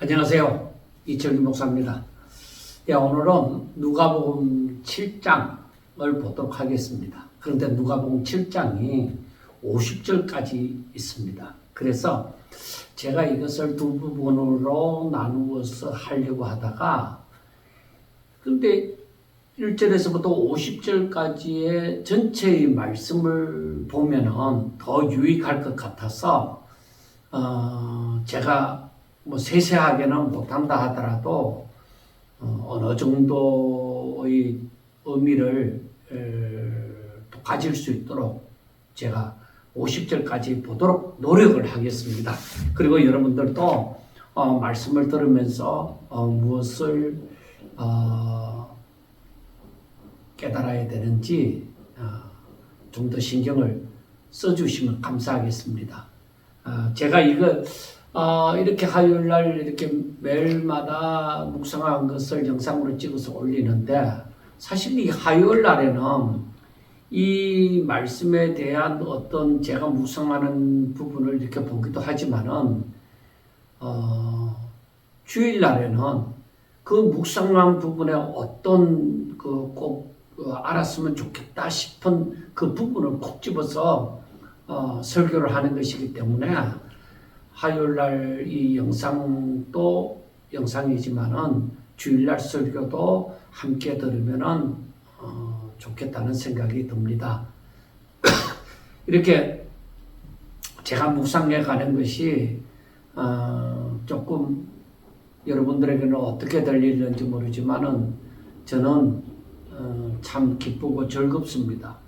안녕하세요. 이철규 목사입니다. 오늘은 누가복음 7장을 보도록 하겠습니다. 그런데 누가복음 7장이 50절까지 있습니다. 그래서 제가 이것을 두 부분으로 나누어서 하려고 하다가 근데 1절에서부터 50절까지의 전체의 말씀을 보면은 더 유익할 것 같아서 제가 세세하게는 못한다 하더라도 어느 정도의 의미를 또 가질 수 있도록 제가 50절까지 보도록 노력을 하겠습니다. 그리고 여러분들도 말씀을 들으면서 무엇을 깨달아야 되는지 좀 더 신경을 써주시면 감사하겠습니다. 제가 이렇게 화요일날 이렇게 매일마다 묵상한 것을 영상으로 찍어서 올리는데 사실 이 화요일날에는 이 말씀에 대한 어떤 제가 묵상하는 부분을 이렇게 보기도 하지만은 주일날에는 그 묵상한 부분에 어떤 꼭 알았으면 좋겠다 싶은 그 부분을 콕 집어서 설교를 하는 것이기 때문에 화요일날 이 영상도 영상이지만은 주일날 설교도 함께 들으면은 좋겠다는 생각이 듭니다. 이렇게 제가 묵상해 가는 것이 조금 여러분들에게는 어떻게 들리는지 모르지만은 저는 참 기쁘고 즐겁습니다.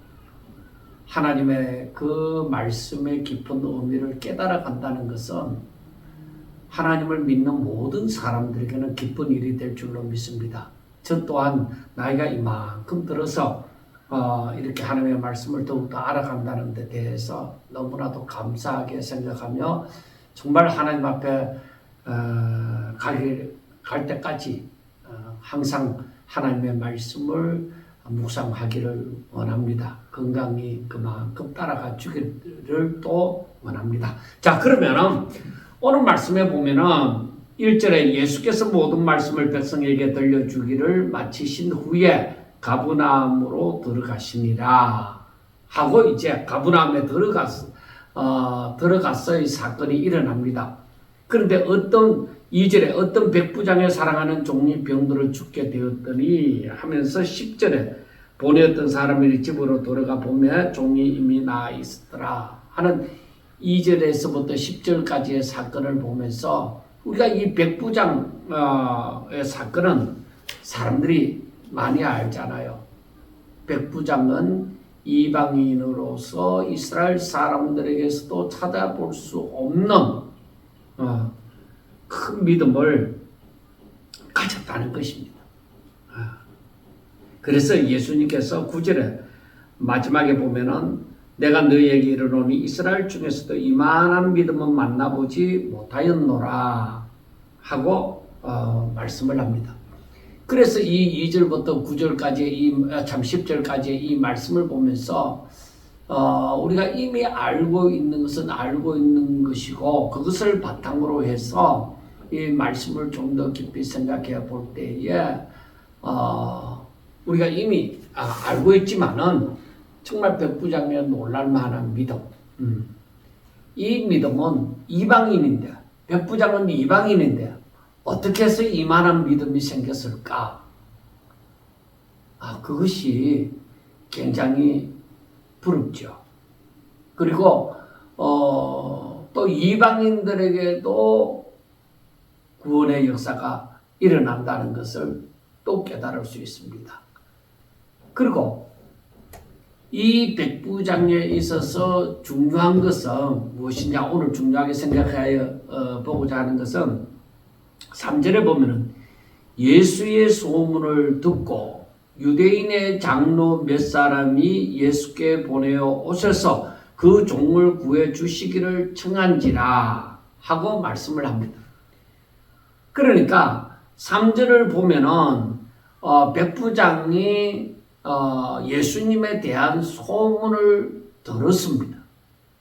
하나님의 그 말씀의 깊은 의미를 깨달아 간다는 것은 하나님을 믿는 모든 사람들에게는 기쁜 일이 될 줄로 믿습니다. 저 또한 나이가 이만큼 들어서 이렇게 하나님의 말씀을 더욱더 알아간다는 데 대해서 너무나도 감사하게 생각하며 정말 하나님 앞에 갈 때까지 항상 하나님의 말씀을 묵상하기를 원합니다. 건강히 그만큼 따라가 주기를 또 원합니다. 자, 그러면은 오늘 말씀에 보면은 1절에 예수께서 모든 말씀을 백성에게 들려주기를 마치신 후에 가버나움으로 들어가시니라 하고 이제 가버나움에 들어가서의 사건이 일어납니다. 그런데 2절에 어떤 백부장의 사랑하는 종이 병들어 죽게 되었더니 하면서 10절에 보내었던 사람이 집으로 돌아가 보면 종이 이미 나아 있었더라 하는 2절에서부터 10절까지의 사건을 보면서 우리가 이 백부장의 사건은 사람들이 많이 알잖아요. 백부장은 이방인으로서 이스라엘 사람들에게서도 찾아볼 수 없는 큰 믿음을 가졌다는 것입니다. 그래서 예수님께서 9절에 마지막에 보면은 내가 너희에게 이르노니 이스라엘 중에서도 이만한 믿음은 만나보지 못하였노라 하고 말씀을 합니다. 그래서 이 2절부터 9절까지 10절까지의 이 말씀을 보면서 우리가 이미 알고 있는 것은 알고 있는 것이고 그것을 바탕으로 해서 이 말씀을 좀 더 깊이 생각해 볼 때에 우리가 이미 알고 있지만은 정말 백부장의 놀랄만한 믿음. 이 믿음은 이방인인데 백부장은 이방인인데 어떻게 해서 이만한 믿음이 생겼을까? 그것이 굉장히 부럽죠. 그리고 또 이방인들에게도 구원의 역사가 일어난다는 것을 또 깨달을 수 있습니다. 그리고 이 백부장에 있어서 중요한 것은 무엇이냐? 오늘 중요하게 생각하여 보고자 하는 것은 3절에 보면은 예수의 소문을 듣고 유대인의 장로 몇 사람이 예수께 보내어 오셔서 그 종을 구해 주시기를 청한지라 하고 말씀을 합니다. 그러니까 3절을 보면은 백부장이 예수님에 대한 소문을 들었습니다.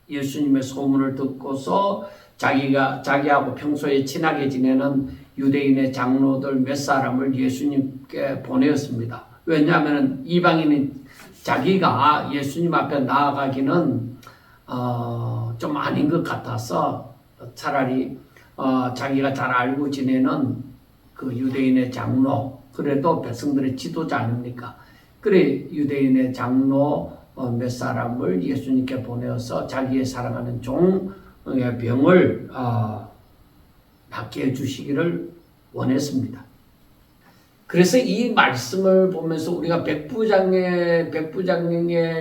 예수님의 소문을 듣고서 자기하고 평소에 친하게 지내는 유대인의 장로들 몇 사람을 예수님께 보내었습니다. 왜냐하면 이방인은 자기가 예수님 앞에 나아가기는 좀 아닌 것 같아서 차라리 자기가 잘 알고 지내는 그 유대인의 장로, 그래도 백성들의 지도자 아닙니까? 그래 유대인의 장로 몇 사람을 예수님께 보내어서 자기의 사랑하는 종의 병을 낫게 해주시기를 원했습니다. 그래서 이 말씀을 보면서 우리가 백부장의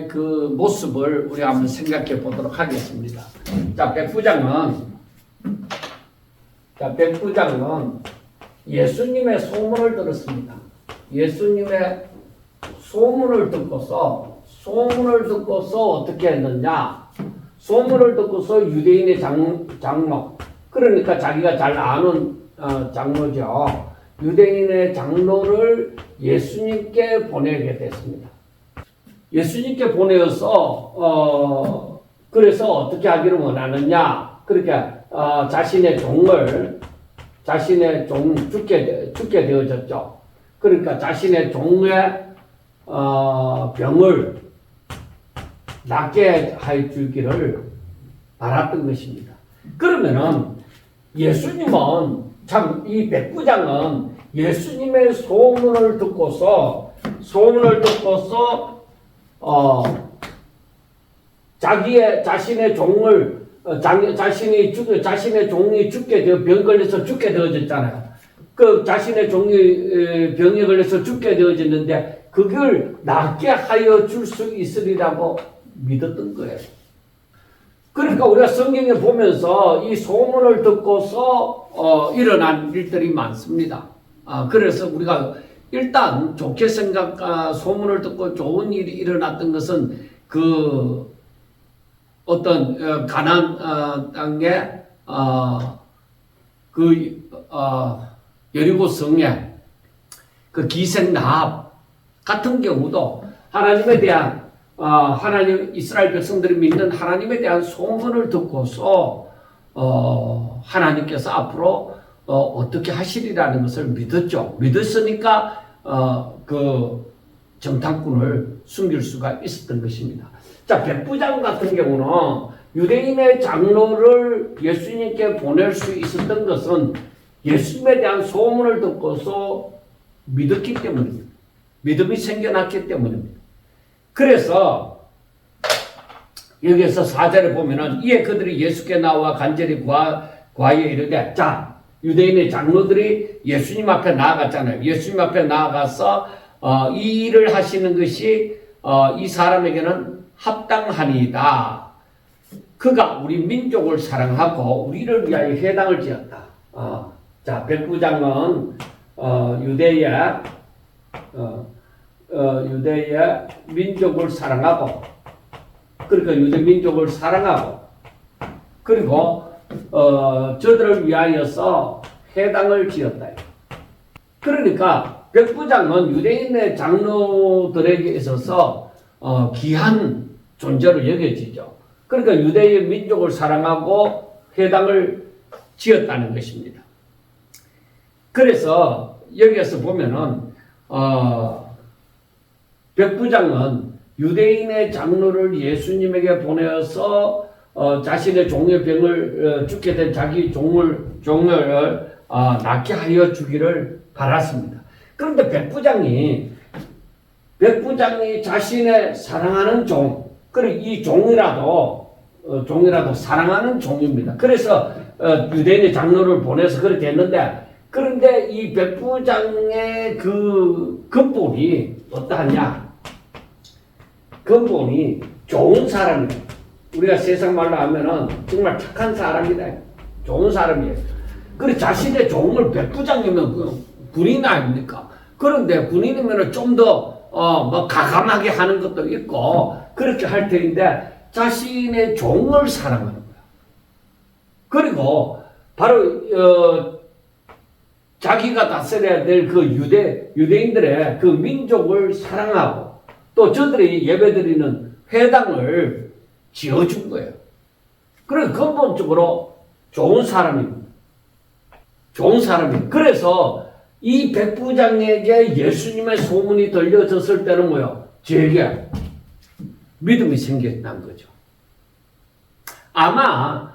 그 모습을 우리가 한번 생각해 보도록 하겠습니다. 자, 백부장은 예수님의 소문을 들었습니다. 예수님의 소문을 듣고서 어떻게 했느냐? 소문을 듣고서 유대인의 장로, 그러니까 자기가 잘 아는 장로죠. 유대인의 장로를 예수님께 보내게 됐습니다. 예수님께 보내어서 그래서 어떻게 하기를 원하느냐? 그렇게 자신의 종 죽게 되어졌죠. 그러니까 자신의 종의 병을 낫게 해 주기를 바랐던 것입니다. 그러면은 예수님은 참 이 백부장은 예수님의 소문을 듣고서 자신의 종을 자신의 종이 병 걸려서 죽게 되어졌잖아요. 그 자신의 종이 병에 걸려서 죽게 되어졌는데 그걸 낫게 하여 줄 수 있으리라고 믿었던 거예요. 그러니까 우리가 성경에 보면서 이 소문을 듣고서 일어난 일들이 많습니다. 그래서 우리가 일단 좋게 소문을 듣고 좋은 일이 일어났던 것은 그 어떤 가나안 땅에 여리고 성에 그 기생 라합 같은 경우도 하나님에 대한 이스라엘 백성들이 믿는 하나님에 대한 소문을 듣고서 하나님께서 앞으로 어떻게 하시리라는 것을 믿었죠. 믿었으니까 그 정탐꾼을 숨길 수가 있었던 것입니다. 자, 백부장 같은 경우는 유대인의 장로를 예수님께 보낼 수 있었던 것은 예수님에 대한 소문을 듣고서 믿었기 때문입니다. 믿음이 생겨났기 때문입니다. 그래서 여기에서 4절에 보면은 이에 그들이 예수께 나와 간절히 과에 이르되, 자, 유대인의 장로들이 예수님 앞에 나아갔잖아요. 예수님 앞에 나아가서 이 일을 하시는 것이 이 사람에게는 합당하니이다. 그가 우리 민족을 사랑하고 우리를 위하여 회당을 지었다. 자, 백부장은 유대의 민족을 사랑하고, 그러니까 유대 민족을 사랑하고, 그리고 저들을 위하여서 회당을 지었다. 그러니까 백부장은 유대인의 장로들에게 있어서 귀한 존재로 여겨지죠. 그러니까 유대의 민족을 사랑하고 회당을 지었다는 것입니다. 그래서 여기에서 보면은 백부장은 유대인의 장로를 예수님에게 보내어서 자신의 종의 병을 죽게 된 자기 종을 낫게 하여 주기를 바랐습니다. 그런데 백부장이 자신의 사랑하는 종, 그리고 이 종이라도 사랑하는 종입니다. 그래서 유대인의 장로를 보내서 그렇게 했는데, 그런데 이 백부장의 그 근본이 어떠하냐? 근본이 좋은 사람이에요. 우리가 세상 말로 하면은 정말 착한 사람이다. 좋은 사람이에요. 그리고 자신의 종을 백부장이면 군인 아닙니까? 그런데 군인이면 좀 더 가감하게 하는 것도 있고 그렇게 할 텐데 자신의 종을 사랑하는 거야. 그리고 바로 자기가 다스려야 될 그 유대인들의 그 민족을 사랑하고 또 저들이 예배드리는 회당을 지어준 거예요. 그래서 근본적으로 좋은 사람입니다. 좋은 사람이. 그래서 이 백부장에게 예수님의 소문이 들려졌을 때는 뭐요? 저에게 믿음이 생겼다는 거죠. 아마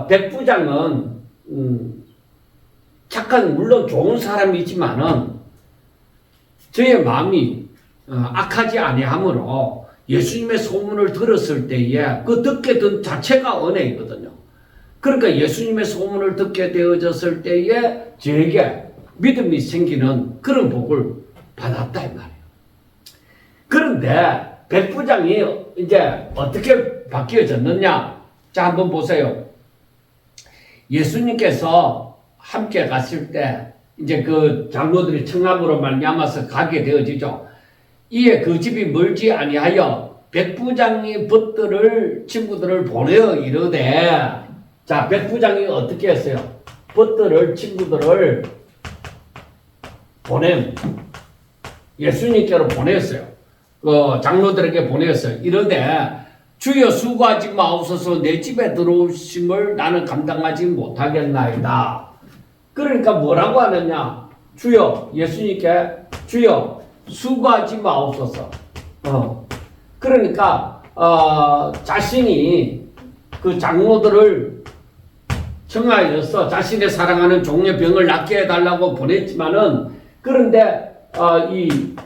백부장은 착한 물론 좋은 사람이지만은 저의 마음이 악하지 아니하므로 예수님의 소문을 들었을 때에 그 듣게 된 자체가 은혜이거든요. 그러니까 예수님의 소문을 듣게 되어졌을 때에 저에게 믿음이 생기는 그런 복을 받았다 이 말이에요. 그런데 백부장이 이제 어떻게 바뀌어졌느냐? 자, 한번 보세요. 예수님께서 함께 갔을 때 이제 그 장로들이 청함으로 말미암아서 가게 되어지죠. 이에 그 집이 멀지 아니하여 백부장이 벗들을 친구들을 보내어 이르되, 자, 백부장이 어떻게 했어요? 벗들을 친구들을 예수님께로 보냈어요. 그 장로들에게 보냈어요. 이르되 주여 수고하지 마옵소서 내 집에 들어오심을 나는 감당하지 못하겠나이다. 그러니까 뭐라고 하느냐? 주여, 예수님께 주여 수고하지 마옵소서. 그러니까 자신이 그 장로들을 청하여서 자신의 사랑하는 종의 병을 낫게 해달라고 보냈지만은, 그런데 이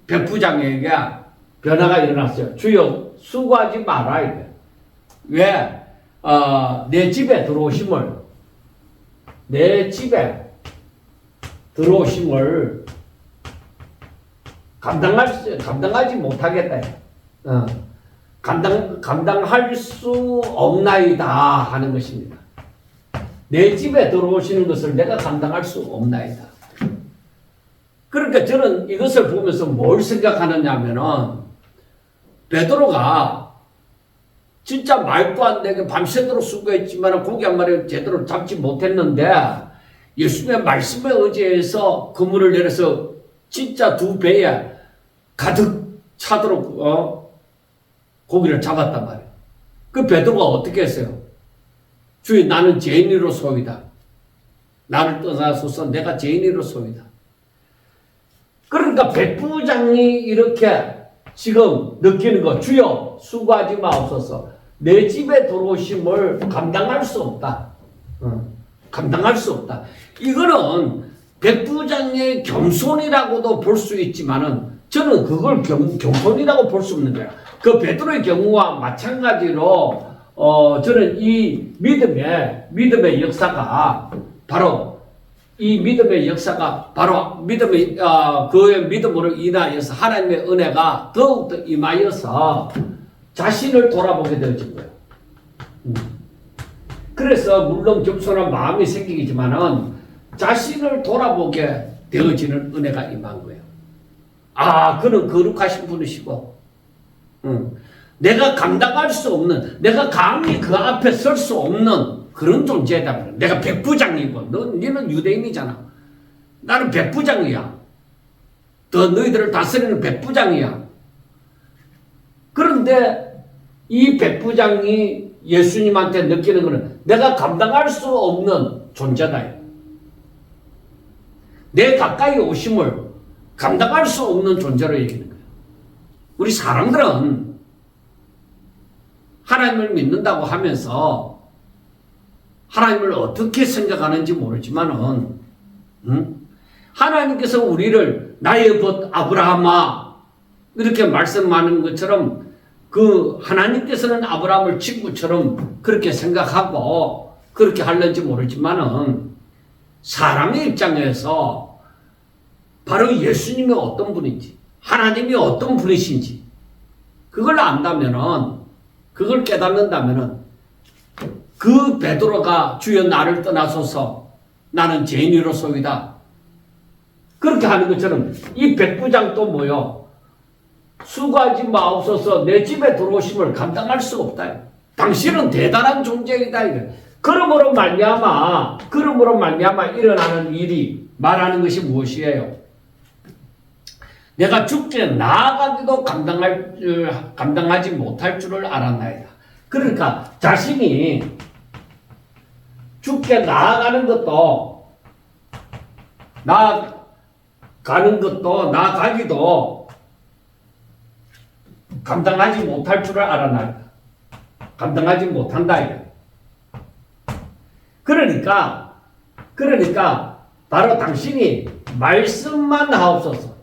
백부장에게 변화가 일어났어요. 주여 수고하지 마라 이래. 왜? 내 집에 들어오심을 감당하지 못하겠다. 감당할 수 없나이다 하는 것입니다. 내 집에 들어오시는 것을 내가 감당할 수 없나이다. 그러니까 저는 이것을 보면서 뭘 생각하느냐 하면은, 베드로가 진짜 말도 안 되게 밤새도록 수고했지만 고기 한 마리 제대로 잡지 못했는데 예수님의 말씀에 의지해서 그물을 내려서 진짜 두 배에 가득 차도록 고기를 잡았단 말이에요. 그 베드로가 어떻게 했어요? 주여 나는 죄인이로소이다. 나를 떠나소서 내가 죄인이로소이다. 그러니까 백부장이 이렇게 지금 느끼는 거, 주여 수고하지 마옵소서 내 집에 들어오심을 감당할 수 없다. 감당할 수 없다. 이거는 백부장의 겸손이라고도 볼 수 있지만은 저는 그걸 겸손이라고 볼 수 없는 거야. 그 베드로의 경우와 마찬가지로 저는 이 믿음의 역사가 바로 그의 믿음으로 인하여서 하나님의 은혜가 더욱더 임하여서 자신을 돌아보게 되어진 거예요. 그래서 물론 겸손한 마음이 생기지만은 자신을 돌아보게 되어지는 은혜가 임한 거예요. 그는 거룩하신 분이시고, 내가 감당할 수 없는, 내가 감히 그 앞에 설 수 없는 그런 존재다. 내가 백부장이고, 너는 유대인이잖아. 나는 백부장이야. 너희들을 다스리는 백부장이야. 그런데 이 백부장이 예수님한테 느끼는 것은 내가 감당할 수 없는 존재다. 내 가까이 오심을 감당할 수 없는 존재로 얘기하는 거예요. 우리 사람들은 하나님을 믿는다고 하면서 하나님을 어떻게 생각하는지 모르지만은, 하나님께서 우리를 나의 벗 아브라함아 이렇게 말씀하는 것처럼 그 하나님께서는 아브라함을 친구처럼 그렇게 생각하고 그렇게 하는지 모르지만은 사람의 입장에서 바로 예수님이 어떤 분인지, 하나님이 어떤 분이신지 그걸 안다면은, 그걸 깨닫는다면은 그 베드로가 주여 나를 떠나소서 나는 죄인이로소이다 그렇게 하는 것처럼 이 백부장도 뭐요? 수고하지 마옵소서 내 집에 들어오심을 감당할 수 없다. 당신은 대단한 존재이다. 그러므로 말미암아 일어나는 일이 말하는 것이 무엇이에요? 내가 죽게 나아가기도 감당하지 못할 줄을 알았나이다. 그러니까 자신이 죽게 나아가는 것도 나아가기도 감당하지 못할 줄을 알아나. 감당하지 못한다. 그러니까 바로 당신이 말씀만 하옵소서.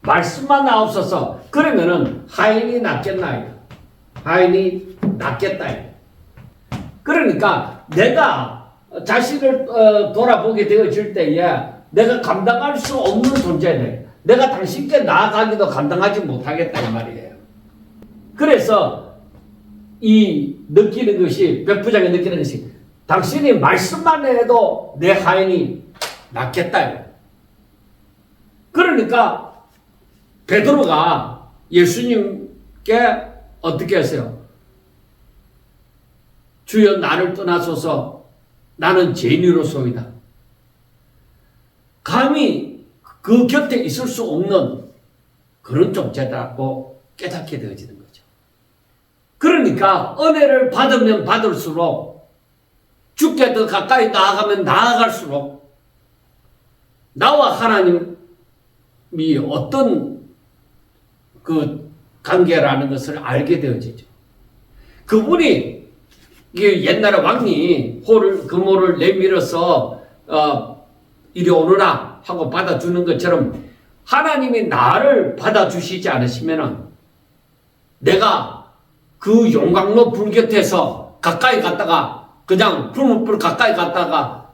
말씀만 하옵소서. 그러면은 하인이 낫겠나? 하인이 낫겠다. 그러니까 내가 자신을 돌아보게 되어질 때에 내가 감당할 수 없는 존재네. 내가 당신께 나아가기도 감당하지 못하겠다 이 말이에요. 그래서 이 느끼는 것이 백부장이 느끼는 것이 당신이 말씀만 해도 내 하인이 낫겠다. 그러니까 베드로가 예수님께 어떻게 했어요? 주여 나를 떠나소서 나는 죄인으로소이다. 감히 그 곁에 있을 수 없는 그런 존재다고 깨닫게 되어지는 거죠. 그러니까 은혜를 받으면 받을수록 주께 더 가까이 나아가면 나아갈수록 나와 하나님이 어떤 그 관계라는 것을 알게 되어지죠. 그분이 옛날에 왕이 금호를 내밀어서 이리 오너라 하고 받아주는 것처럼 하나님이 나를 받아주시지 않으시면은 내가 그 용광로 불 곁에서 가까이 갔다가 그냥 풀무불 가까이 갔다가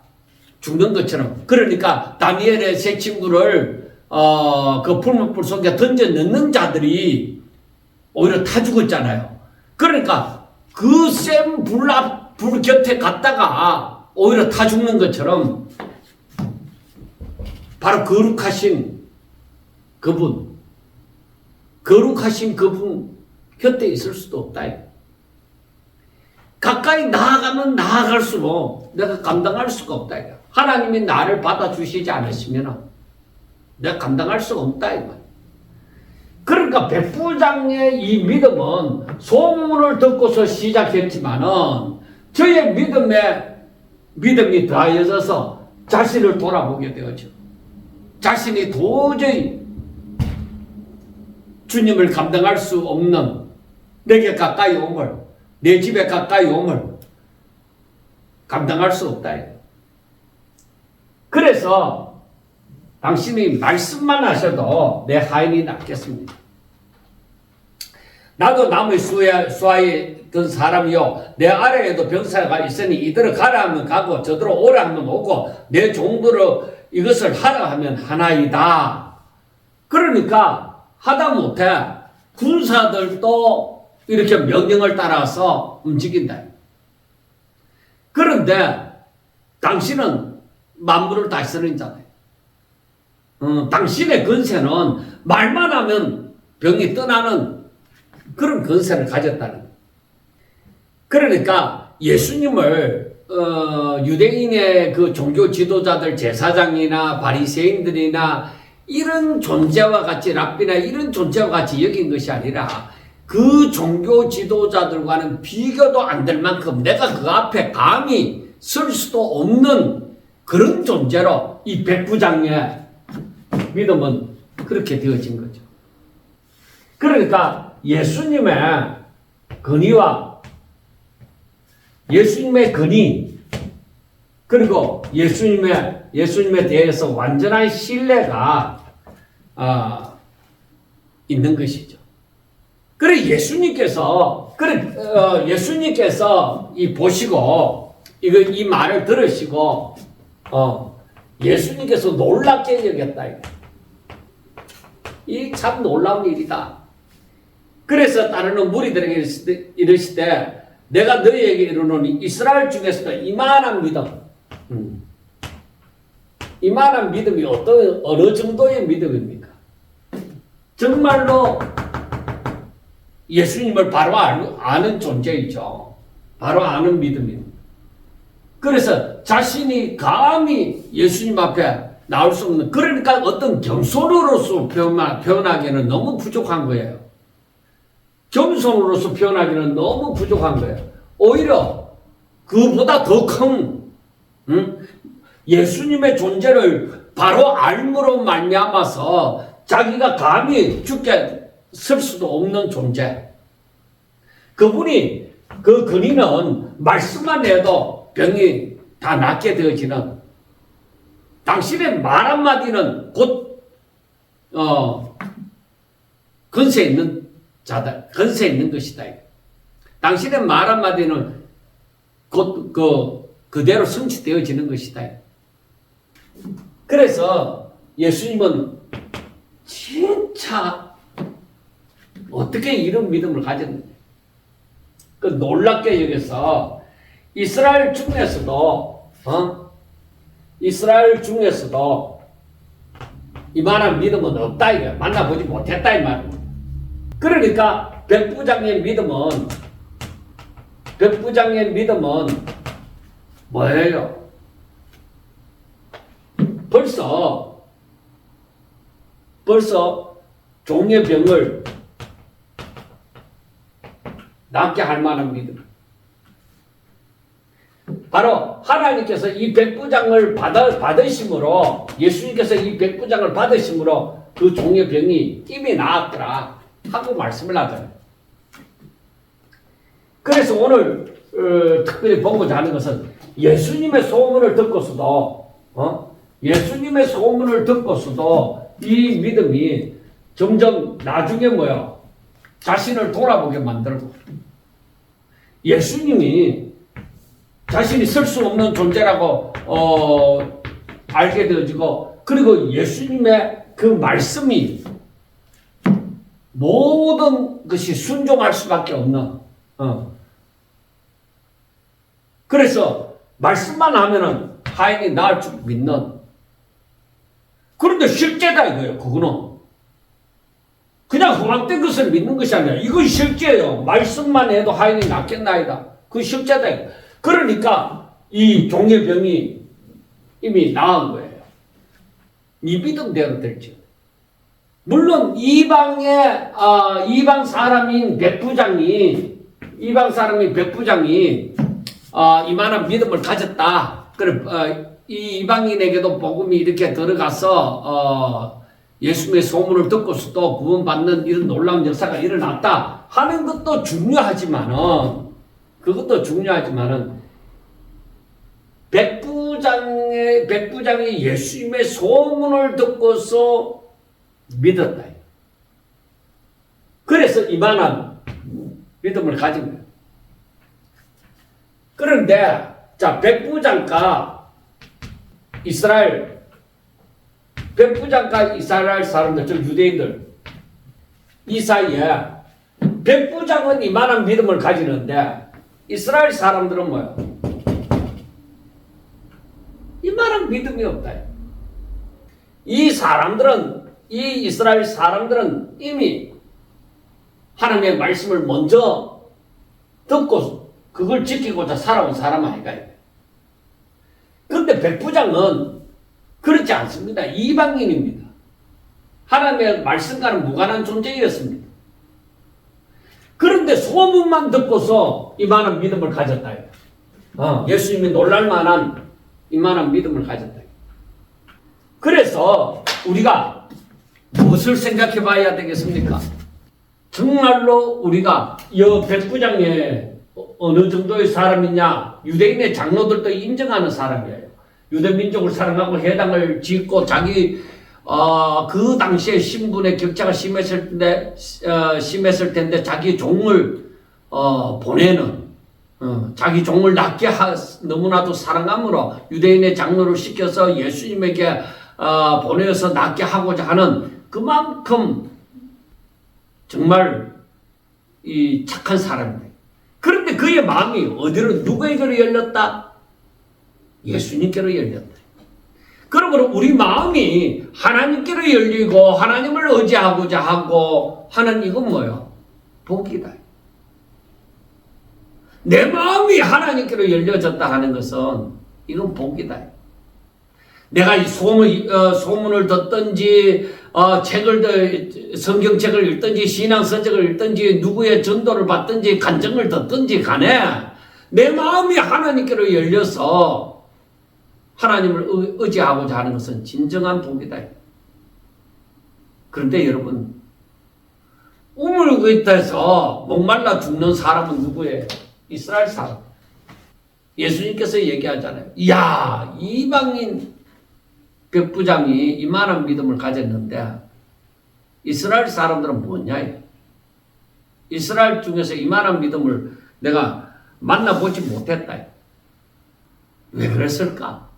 죽는 것처럼. 그러니까 다니엘의 세 친구를 그 풀무불 속에 던져 넣는 자들이 오히려 타 죽었잖아요. 그러니까 그 센 불 곁에 갔다가 오히려 타 죽는 것처럼 바로 거룩하신 그분 곁에 있을 수도 없다. 가까이 나아가면 나아갈수록 내가 감당할 수가 없다. 하나님이 나를 받아주시지 않으시면 내가 감당할 수가 없다. 그러니까 백부장의 이 믿음은 소문을 듣고서 시작했지만은 저의 믿음이 더해져서 자신을 돌아보게 되었죠. 자신이 도저히 주님을 감당할 수 없는 내게 가까이 옴을, 내 집에 가까이 옴을 감당할 수 없다. 그래서 당신이 말씀만 하셔도 내 하인이 낫겠습니다. 나도 남의 수하에 든 사람이요 내 아래에도 병사가 있으니 이들을 가라 하면 가고 저들을 오라 하면 오고 내 종들을 이것을 하라 하면 하나이다. 그러니까 하다 못해 군사들도 이렇게 명령을 따라서 움직인다. 그런데 당신은 만물을 다스리는 자다. 당신의 근세는 말만 하면 병이 떠나는 그런 근세를 가졌다는 거예요. 그러니까 예수님을 유대인의 그 종교 지도자들 제사장이나 바리새인들이나 이런 존재와 같이 랍비나 이런 존재와 같이 여긴 것이 아니라 그 종교 지도자들과는 비교도 안 될 만큼 내가 그 앞에 감히 설 수도 없는 그런 존재로 이 백부장의 믿음은 그렇게 되어진 거죠. 그러니까 예수님의 근의 그리고 예수님에 대해서 완전한 신뢰가 있는 것이죠. 그래 예수님께서 이 보시고 이 말을 들으시고 예수님께서 놀랍게 여겼다. 이 참 놀라운 일이다. 그래서 따르는 무리들에게 이르시되 내가 너희에게 이르노니 이스라엘 중에서도 이만한 믿음이 어느 정도의 믿음입니까? 정말로 예수님을 바로 아는 존재이죠. 바로 아는 믿음입니다. 그래서 자신이 감히 예수님 앞에 나올 수 없는, 그러니까 어떤 겸손으로서 표현하기에는 너무 부족한 거예요. 겸손으로서 표현하기는 너무 부족한 거예요. 오히려 그보다 더 큰 예수님의 존재를 바로 알므로 말미암아서 자기가 감히 죽게 설 수도 없는 존재. 그분이 그 근위는 말씀만 해도 병이 다 낫게 되어지는, 당신의 말 한마디는 곧 근세 있는 자다, 근세 있는 것이다. 당신의 말 한마디는 곧 그대로 성취되어지는 것이다. 그래서 예수님은 진짜 어떻게 이런 믿음을 가졌느냐. 그 놀랍게 여기서 이스라엘 중에서도 이만한 믿음은 없다 이거야. 만나보지 못했다 이 말이야. 그러니까 백부장의 믿음은 뭐예요? 벌써 종의 병을 낫게 할 만한 믿음. 바로 하나님께서 이 백부장을 받으심으로, 예수님께서 이 백부장을 받으심으로 그 종의 병이 이미 나았더라 하고 말씀을 하잖아요. 그래서 오늘 특별히 보고자 하는 것은 예수님의 소문을 듣고서도 이 믿음이 점점 나중에 뭐야? 자신을 돌아보게 만들고, 예수님이 자신이 설 수 없는 존재라고 알게 되어지고, 그리고 예수님의 그 말씀이 모든 것이 순종할 수밖에 없는, 그래서 말씀만 하면은 하인이 나을 줄 믿는. 그런데 실제다 이거예요. 그거는 그냥 허황된 것을 믿는 것이 아니라 이건 실제예요. 말씀만 해도 하인이 낫겠나이다. 그건 실제다 이거. 그러니까 이 종의 병이 이미 나은 거예요. 이 믿음대로 될지. 물론 이방 사람인 백부장이 이만한 믿음을 가졌다. 그래 이 이방인에게도 복음이 이렇게 들어가서 예수님의 소문을 듣고서도 구원받는 이런 놀라운 역사가 일어났다 하는 것도 중요하지만은, 백부장이 예수님의 소문을 듣고서 믿었다. 그래서 이만한 믿음을 가진 거예요. 그런데 자, 백부장과 이스라엘 사람들, 즉 유대인들 이 사이에 백부장은 이만한 믿음을 가지는데 이스라엘 사람들은 뭐야? 이만한 믿음이 없다. 이 이스라엘 사람들은 이미 하나님의 말씀을 먼저 듣고 그걸 지키고자 살아온 사람 아닌가요? 그런데 백부장은 그렇지 않습니다. 이방인입니다. 하나님의 말씀과는 무관한 존재였습니다. 그런데 소문만 듣고서 이만한 믿음을 가졌다. 예수님이 놀랄 만한 이만한 믿음을 가졌다. 그래서 우리가 무엇을 생각해 봐야 되겠습니까? 정말로 우리가 이 백부장의 어느 정도의 사람이냐, 유대인의 장로들도 인정하는 사람이에요. 유대민족을 사랑하고 해당을 짓고 자기 그 당시에 신분의 격차가 심했을 텐데 자기 종을 보내는, 자기 종을 낫게 너무나도 사랑함으로 유대인의 장로를 시켜서 예수님에게 보내서 낫게 하고자 하는 그만큼 정말 이 착한 사람입니다. 그런데 그의 마음이 어디로, 누구에게로 열렸다? 예수님께로 열렸다. 그러므로 우리 마음이 하나님께로 열리고 하나님을 의지하고자 하고 하는 이건 뭐예요? 복이다. 내 마음이 하나님께로 열려졌다 하는 것은 이건 복이다. 내가 이 소문을 듣든지 성경책을 읽든지 신앙서적을 읽든지 누구의 전도를 받든지 간증을 듣든지 간에 내 마음이 하나님께로 열려서 하나님을 의지하고자 하는 것은 진정한 복이다. 그런데 여러분, 우물그릇에서 목말라 죽는 사람은 누구예요? 이스라엘 사람. 예수님께서 얘기하잖아요. 이야, 이방인 백부장이 이만한 믿음을 가졌는데 이스라엘 사람들은 뭐냐? 이스라엘 중에서 이만한 믿음을 내가 만나보지 못했다. 왜 그랬을까?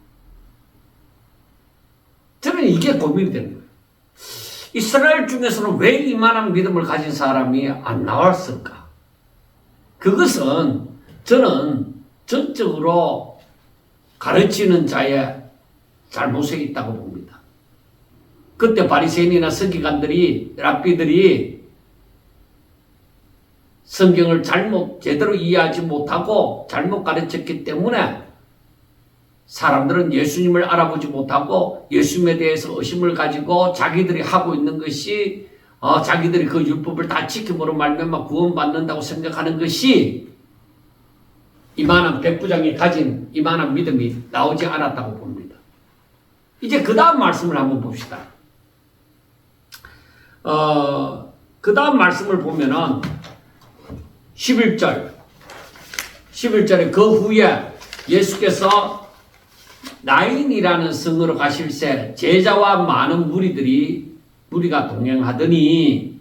저는 이게 고민이 되는 거예요. 이스라엘 중에서는 왜 이만한 믿음을 가진 사람이 안 나왔을까? 그것은 저는 전적으로 가르치는 자의 잘못이 있다고 봅니다. 그때 바리새인이나 서기관들이, 랍비들이 성경을 제대로 이해하지 못하고 잘못 가르쳤기 때문에 사람들은 예수님을 알아보지 못하고 예수님에 대해서 의심을 가지고 자기들이 하고 있는 것이 자기들이 그 율법을 다 지킴으로 말미암아 구원받는다고 생각하는 것이 이만한 백부장이 가진 이만한 믿음이 나오지 않았다고 봅니다. 이제 그 다음 말씀을 한번 봅시다. 그 다음 말씀을 보면은 11절에 그 후에 예수께서 나인이라는 성으로 가실새 제자와 많은 무리가 동행하더니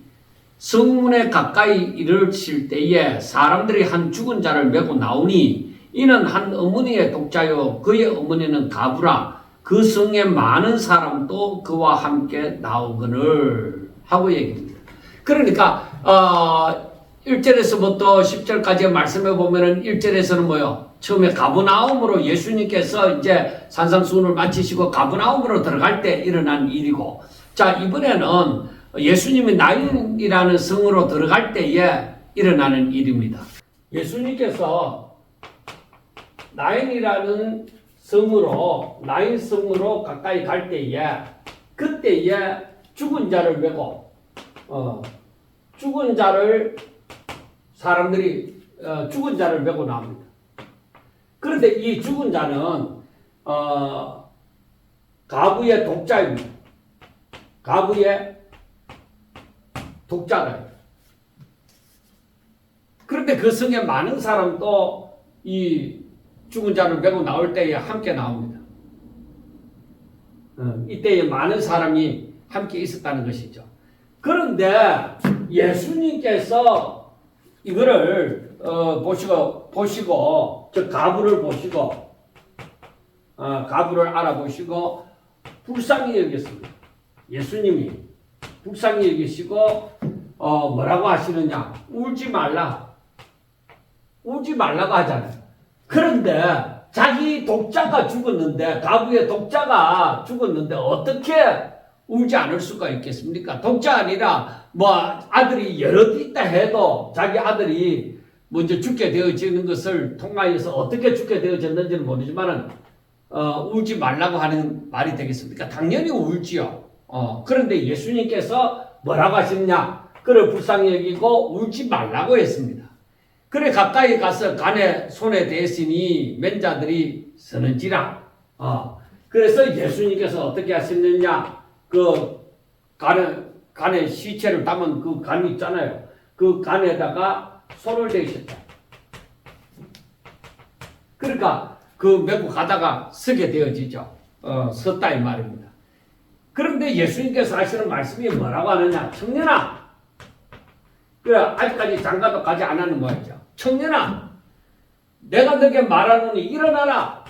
성문에 가까이 이르실 때에 사람들이 한 죽은 자를 메고 나오니 이는 한 어머니의 독자요 그의 어머니는 가부라 그 성에 많은 사람도 그와 함께 나오거늘 하고 얘기합니다. 그러니까 1절에서부터 10절까지 말씀해 보면은 1절에서는 뭐요? 처음에 가버나움으로 예수님께서 이제 산상수훈을 마치시고 가버나움으로 들어갈 때 일어난 일이고, 자, 이번에는 예수님이 나인이라는 성으로 들어갈 때에 일어나는 일입니다. 예수님께서 나인이라는 나인 성으로 가까이 갈 때에, 그때에 죽은 자를 메고, 죽은 자를 메고 나옵니다. 그런데 이 죽은 자는 가부의 독자입니다. 가부의 독자다. 그런데 그 성에 많은 사람도 이 죽은 자를 메고 나올 때에 함께 나옵니다. 이때에 많은 사람이 함께 있었다는 것이죠. 그런데 예수님께서 이거를 보시고 저 가부를 보시고 가부를 알아보시고 불쌍히 여겼습니다. 예수님이 불쌍히 여기시고 뭐라고 하시느냐? 울지 말라고 하잖아요. 그런데 자기 독자가 죽었는데, 가부의 독자가 죽었는데 어떻게 울지 않을 수가 있겠습니까? 독자 아니라 아들이 여럿 있다 해도 자기 아들이 먼저 죽게 되어지는 것을 통하여서 어떻게 죽게 되어졌는지는 모르지만은 울지 말라고 하는 말이 되겠습니까? 당연히 울지요. 그런데 예수님께서 뭐라고 하셨냐? 그를 불쌍히 여기고 울지 말라고 했습니다. 그래 가까이 가서 간에 손에 대시니 맨자들이 서는지라. 그래서 예수님께서 어떻게 하셨느냐? 그 간에 시체를 담은 그 간 있잖아요. 그 간에다가 손을 대셨다. 그러니까 그 메고 가다가 서게 되어지죠. 섰다 이 말입니다. 그런데 예수님께서 하시는 말씀이 뭐라고 하느냐? 청년아, 그래 아직까지 장가도 가지 않았는 거였죠. 청년아, 내가 너에게 말하노니 일어나라.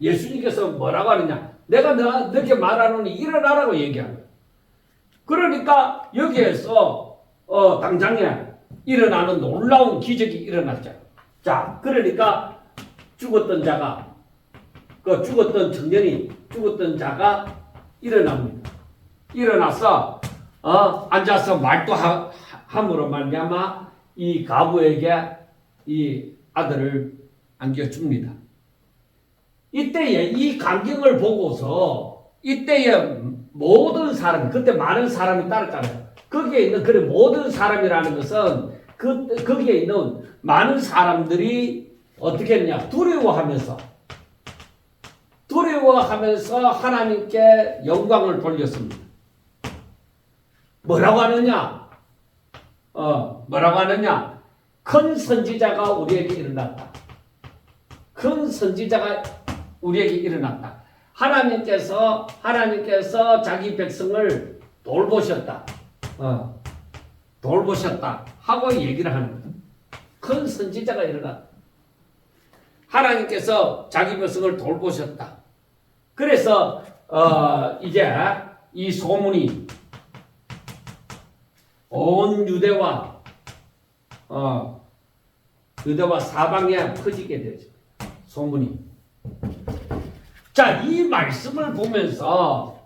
예수님께서 뭐라고 하느냐? 내가 너에게 말하노니 일어나라고 얘기하는 거예요. 그러니까 여기에서 당장에 일어나는 놀라운 기적이 일어났죠. 자, 그러니까 죽었던 자가, 죽었던 자가 일어납니다. 일어나서 앉아서 말도 함으로 말미암아 이 가부에게 이 아들을 안겨줍니다. 이때에 이 광경을 보고서 이때에 모든 사람, 그때 많은 사람이 따랐잖아요. 거기에 있는 그 모든 사람이라는 것은 거기에 있는 많은 사람들이 어떻게 했냐? 두려워하면서 하나님께 영광을 돌렸습니다. 뭐라고 하느냐? 뭐라고 하느냐? 큰 선지자가 우리에게 일어났다. 큰 선지자가 우리에게 일어났다. 하나님께서 자기 백성을 돌보셨다. 돌보셨다. 하고 얘기를 하는 거예요. 큰 선지자가 일어났다. 하나님께서 자기 백성을 돌보셨다. 그래서 이제 이 소문이 온 유대와 사방에 퍼지게 되죠. 소문이. 자, 이 말씀을 보면서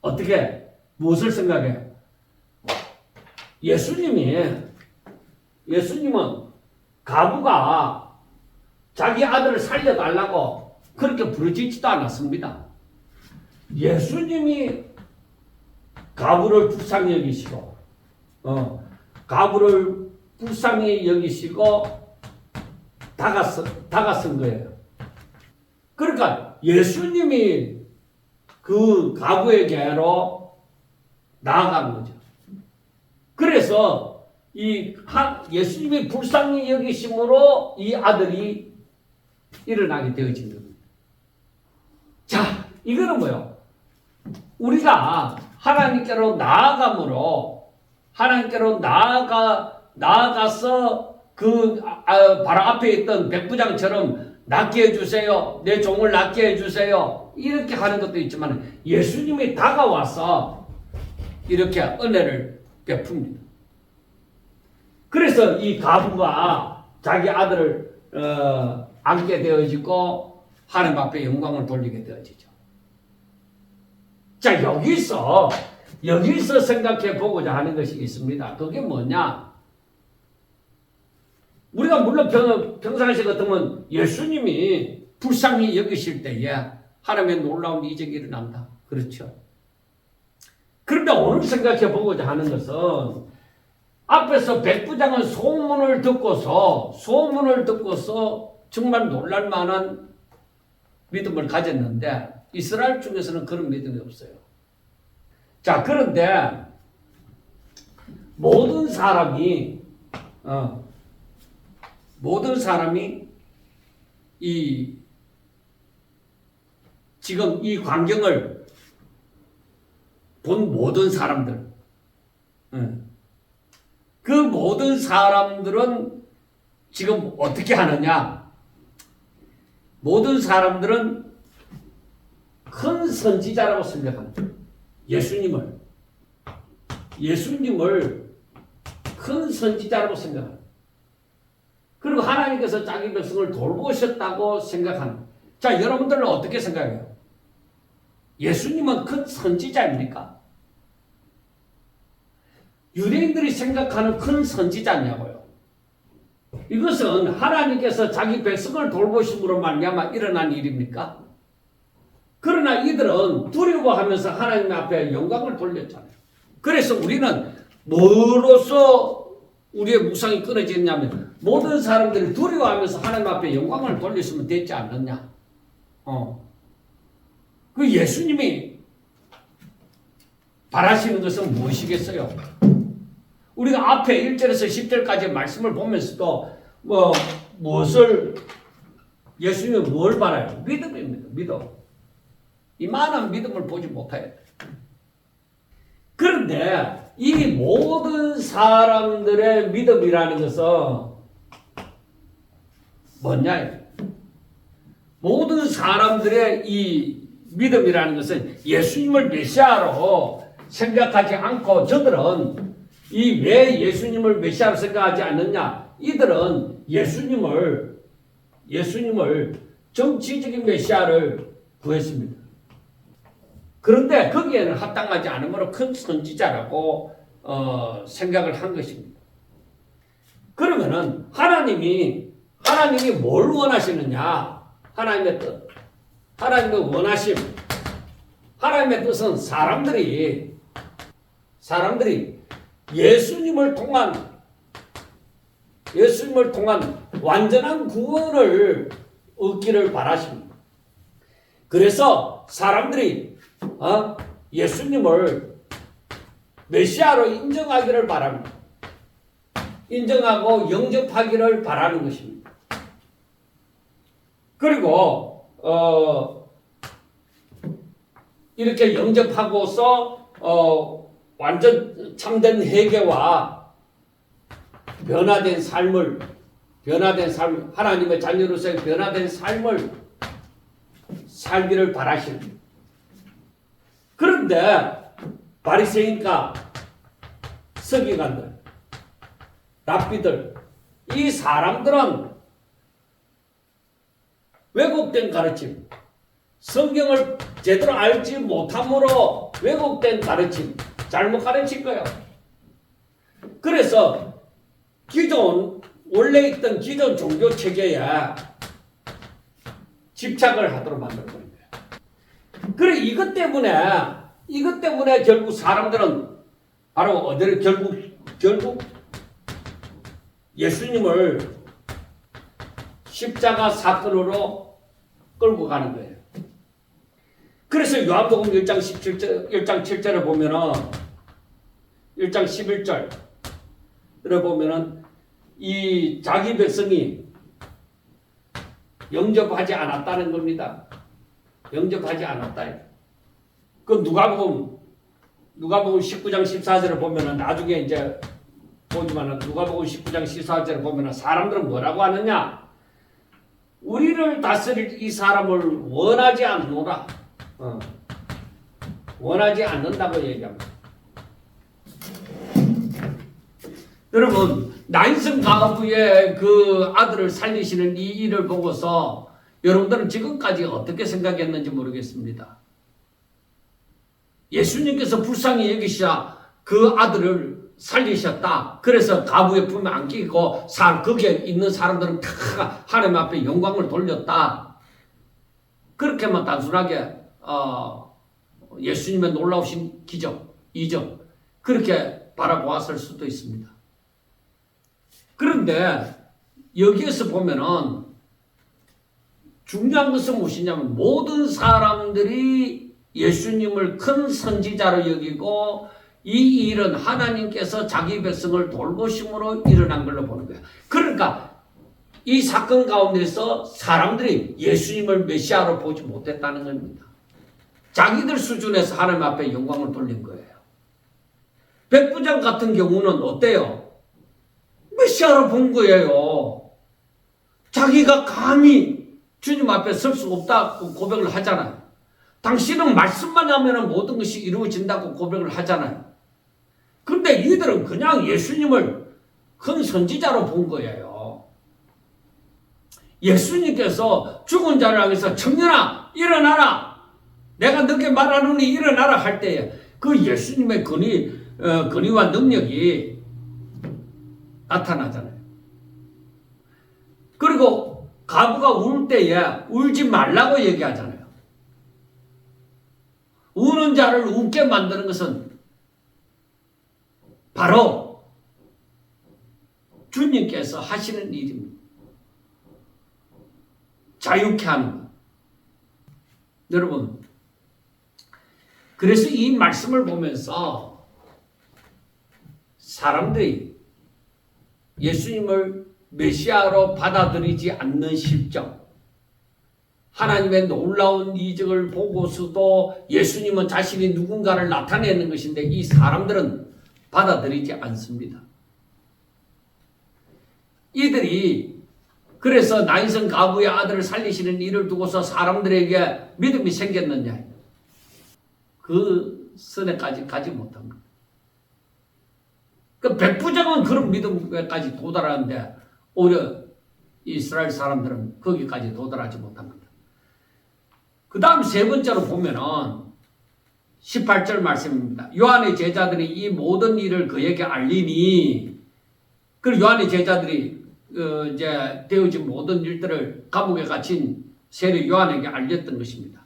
어떻게 무엇을 생각해요? 예수님은 가부가 자기 아들을 살려달라고 그렇게 부르짖지도 않았습니다. 예수님이 가부를 불쌍히 여기시고 가부를 불쌍히 여기시고 다가선 거예요. 그러니까 예수님이 그 가부에게로 나아간 거죠. 그래서 예수님이 불쌍히 여기심으로 이 아들이 일어나게 되어진 겁니다. 자, 이거는 뭐요? 우리가 하나님께로 나아감으로 하나님께로 나아가서 그 바로 앞에 있던 백부장처럼 낫게 해주세요. 내 종을 낫게 해주세요. 이렇게 하는 것도 있지만 예수님이 다가와서 이렇게 은혜를 베풉니다. 그래서 이 가부가 자기 아들을 안게 되어지고 하나님 앞에 영광을 돌리게 되어지죠. 자, 여기서 생각해 보고자 하는 것이 있습니다. 그게 뭐냐? 우리가 물론 평상시 같으면 예수님이 불쌍히 여기실 때에 하나님의 놀라운 이적이 일어난다. 그렇죠. 그런데 오늘 생각해 보고자 하는 것은 앞에서 백부장은 소문을 듣고서 정말 놀랄 만한 믿음을 가졌는데 이스라엘 중에서는 그런 믿음이 없어요. 자, 그런데 모든 사람이 지금 이 광경을 본 모든 사람들, 그 모든 사람들은 지금 어떻게 하느냐? 모든 사람들은 큰 선지자라고 생각합니다. 예수님을 큰 선지자라고 생각합니다. 그리고 하나님께서 자기 백성을 돌보셨다고 생각합니다. 자, 여러분들은 어떻게 생각해요? 예수님은 큰 선지자입니까? 유대인들이 생각하는 큰 선지자냐고요. 이것은 하나님께서 자기 백성을 돌보심으로 말미암아 일어난 일입니까? 그러나 이들은 두려워하면서 하나님 앞에 영광을 돌렸잖아요. 그래서 우리는 뭐로서 우리의 묵상이 끊어졌냐면 모든 사람들이 두려워하면서 하나님 앞에 영광을 돌렸으면 됐지 않느냐. 그 예수님이 바라시는 것은 무엇이겠어요? 우리가 앞에 1절에서 10절까지 말씀을 보면서도 무엇을 예수님은 뭘 바라요? 믿음입니다. 믿음. 이만한 믿음을 보지 못해요. 그런데 이 모든 사람들의 믿음이라는 것은 뭐냐? 모든 사람들의 이 믿음이라는 것은 예수님을 메시아로 생각하지 않고 저들은 왜 예수님을 메시아로 생각하지 않느냐? 이들은 예수님을 정치적인 메시아를 구했습니다. 그런데 거기에는 합당하지 않으므로 큰 선지자라고 생각을 한 것입니다. 그러면은 하나님이 뭘 원하시느냐? 하나님의 뜻, 하나님의 원하심, 하나님의 뜻은 사람들이 예수님을 통한 완전한 구원을 얻기를 바라십니다. 그래서 사람들이 예수님을 메시아로 인정하기를 바랍니다. 인정하고 영접하기를 바라는 것입니다. 그리고 이렇게 영접하고서 완전 참된 회개와 변화된 삶을 하나님의 자녀로서의 변화된 삶을 살기를 바라십니다. 그런데 바리새인과 서기관들, 랍비들, 이 사람들은 왜곡된 가르침, 성경을 제대로 알지 못함으로 왜곡된 가르침, 잘못 가르친 거예요. 그래서 원래 있던 기존 종교 체계에 집착을 하도록 만든 거예요. 그래, 이것 때문에 결국 사람들은 바로 어디를 결국 예수님을 십자가 사건으로 끌고 가는 거예요. 그래서 요한복음 1장 7절에 보면은 1장 11절에 보면은 이 자기 백성이 영접하지 않았다는 겁니다. 영접하지 않았다. 그 누가복음 19장 14절에 보면은 나중에 이제 보지만은 누가복음 19장 14절에 보면은 사람들은 뭐라고 하느냐? 우리를 다스릴 이 사람을 원하지 않노라. 원하지 않는다고 얘기합니다. 여러분, 나인성 가부의 그 아들을 살리시는 이 일을 보고서 여러분들은 지금까지 어떻게 생각했는지 모르겠습니다. 예수님께서 불쌍히 여기시자 그 아들을 살리셨다. 그래서 가부의 품에 안기고 거기에 있는 사람들은 다 하나님 앞에 영광을 돌렸다. 그렇게만 단순하게 예수님의 놀라우신 기적, 이적 그렇게 바라보았을 수도 있습니다. 그런데 여기에서 보면은 중요한 것은 무엇이냐면 모든 사람들이 예수님을 큰 선지자로 여기고 이 일은 하나님께서 자기 백성을 돌보심으로 일어난 걸로 보는 거예요. 그러니까 이 사건 가운데서 사람들이 예수님을 메시아로 보지 못했다는 겁니다. 자기들 수준에서 하나님 앞에 영광을 돌린 거예요. 백부장 같은 경우는 어때요? 메시아로 본 거예요. 자기가 감히 주님 앞에 설 수 없다고 고백을 하잖아요. 당신은 말씀만 하면 모든 것이 이루어진다고 고백을 하잖아요. 그런데 이들은 그냥 예수님을 큰 선지자로 본 거예요. 예수님께서 죽은 자를 향해서 청년아 일어나라. 내가 너에게 말하노니 일어나라 할 때에 그 예수님의 권위와 능력이 나타나잖아요. 그리고 가부가 울 때에 울지 말라고 얘기하잖아요. 우는 자를 웃게 만드는 것은 바로 주님께서 하시는 일입니다. 자유케 하는 것. 여러분, 그래서 이 말씀을 보면서 사람들이 예수님을 메시아로 받아들이지 않는 실정, 하나님의 놀라운 이적을 보고서도 예수님은 자신이 누군가를 나타내는 것인데 이 사람들은 받아들이지 않습니다. 이들이 그래서 나인성 가부의 아들을 살리시는 일을 두고서 사람들에게 믿음이 생겼느냐? 그 선에까지 가지 못합니다. 그 백부장은 그런 믿음까지 도달하는데 오히려 이스라엘 사람들은 거기까지 도달하지 못합니다. 그 다음 세 번째로 보면은 18절 말씀입니다. 요한의 제자들이 이 모든 일을 그에게 알리니, 그 요한의 제자들이 이제 되어진 모든 일들을 감옥에 갇힌 세례 요한에게 알렸던 것입니다.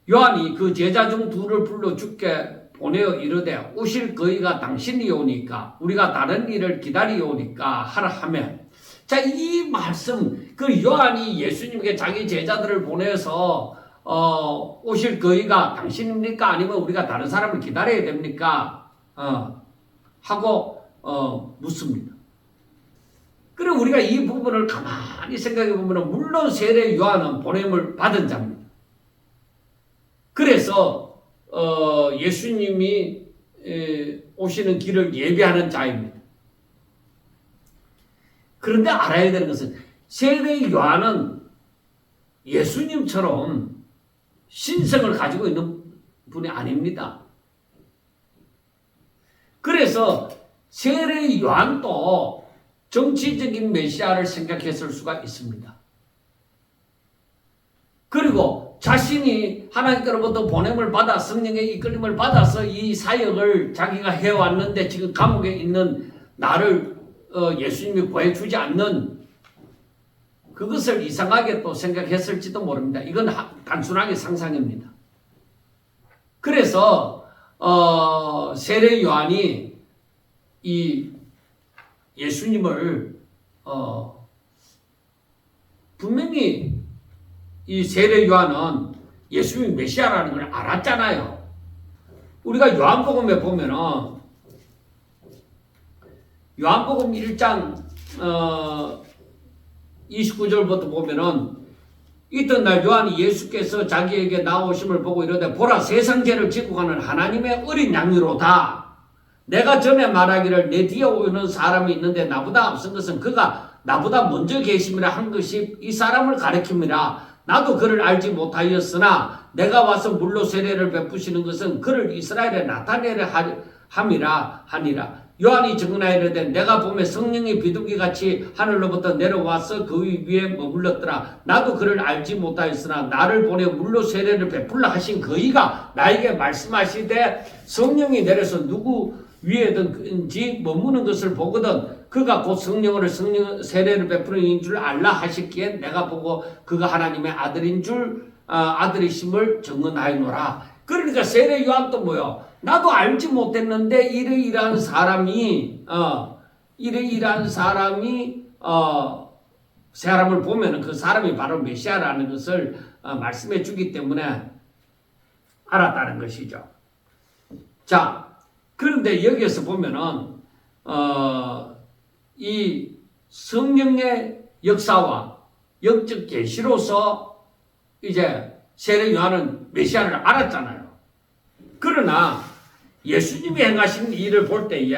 요한이 그 제자 중 둘을 불러 주께 보내어 이르되 오실 그이가 당신이 오니까 우리가 다른 일을 기다리오니까 하라 하면, 자, 이 말씀, 그 요한이 예수님께 자기 제자들을 보내서 오실 그이가 당신입니까? 아니면 우리가 다른 사람을 기다려야 됩니까? 하고 묻습니다. 그래 우리가 이 부분을 가만히 생각해 보면 물론 세례 요한은 보냄을 받은 자입니다. 그래서 예수님이 오시는 길을 예비하는 자입니다. 그런데 알아야 되는 것은 세례 요한은 예수님처럼 신성을 가지고 있는 분이 아닙니다. 그래서 세례 요한도 정치적인 메시아를 생각했을 수가 있습니다. 그리고 자신이 하나님께로부터 보냄을 받아 성령의 이끌림을 받아서 이 사역을 자기가 해왔는데 지금 감옥에 있는 나를 예수님이 구해주지 않는 그것을 이상하게 또 생각했을지도 모릅니다. 이건 단순하게 상상입니다. 그래서 세례 요한이 이 예수님을 분명히 이 세례 요한은 예수님이 메시아라는 걸 알았잖아요. 우리가 요한복음에 보면은 요한복음 1장 29절부터 보면은 이튿날 요한이 예수께서 자기에게 나오심을 보고 이르되 보라 세상 죄를 지고 가는 하나님의 어린 양이로다. 내가 전에 말하기를 내 뒤에 오는 사람이 있는데 나보다 앞선 것은 그가 나보다 먼저 계심이라 한 것이 이 사람을 가리킵니다. 나도 그를 알지 못하였으나 내가 와서 물로 세례를 베푸시는 것은 그를 이스라엘에 나타내려 함이라 하니라. 요한이 증언하이르되 내가 보매 성령이 비둘기같이 하늘로부터 내려와서 그 위에 머물렀더라. 나도 그를 알지 못하였으나 나를 보내 물로 세례를 베풀라 하신 그이가 나에게 말씀하시되 성령이 내려서 누구 위에든지 머무는 것을 보거든 그가 곧 성령으로 세례를 베푸는 이인 줄 알라 하셨기에 내가 보고 그가 하나님의 아들인 줄 아들이심을 증언하였노라. 그러니까 세례 요한도 뭐요? 나도 알지 못했는데 이러이러한 사람이 사람을 보면은 그 사람이 바로 메시아라는 것을 말씀해 주기 때문에 알았다는 것이죠. 자, 그런데 여기에서 보면은 이 성령의 역사와 영적 계시로서 이제 세례 요한은 메시아를 알았잖아요. 그러나 예수님이 행하신 일을 볼 때에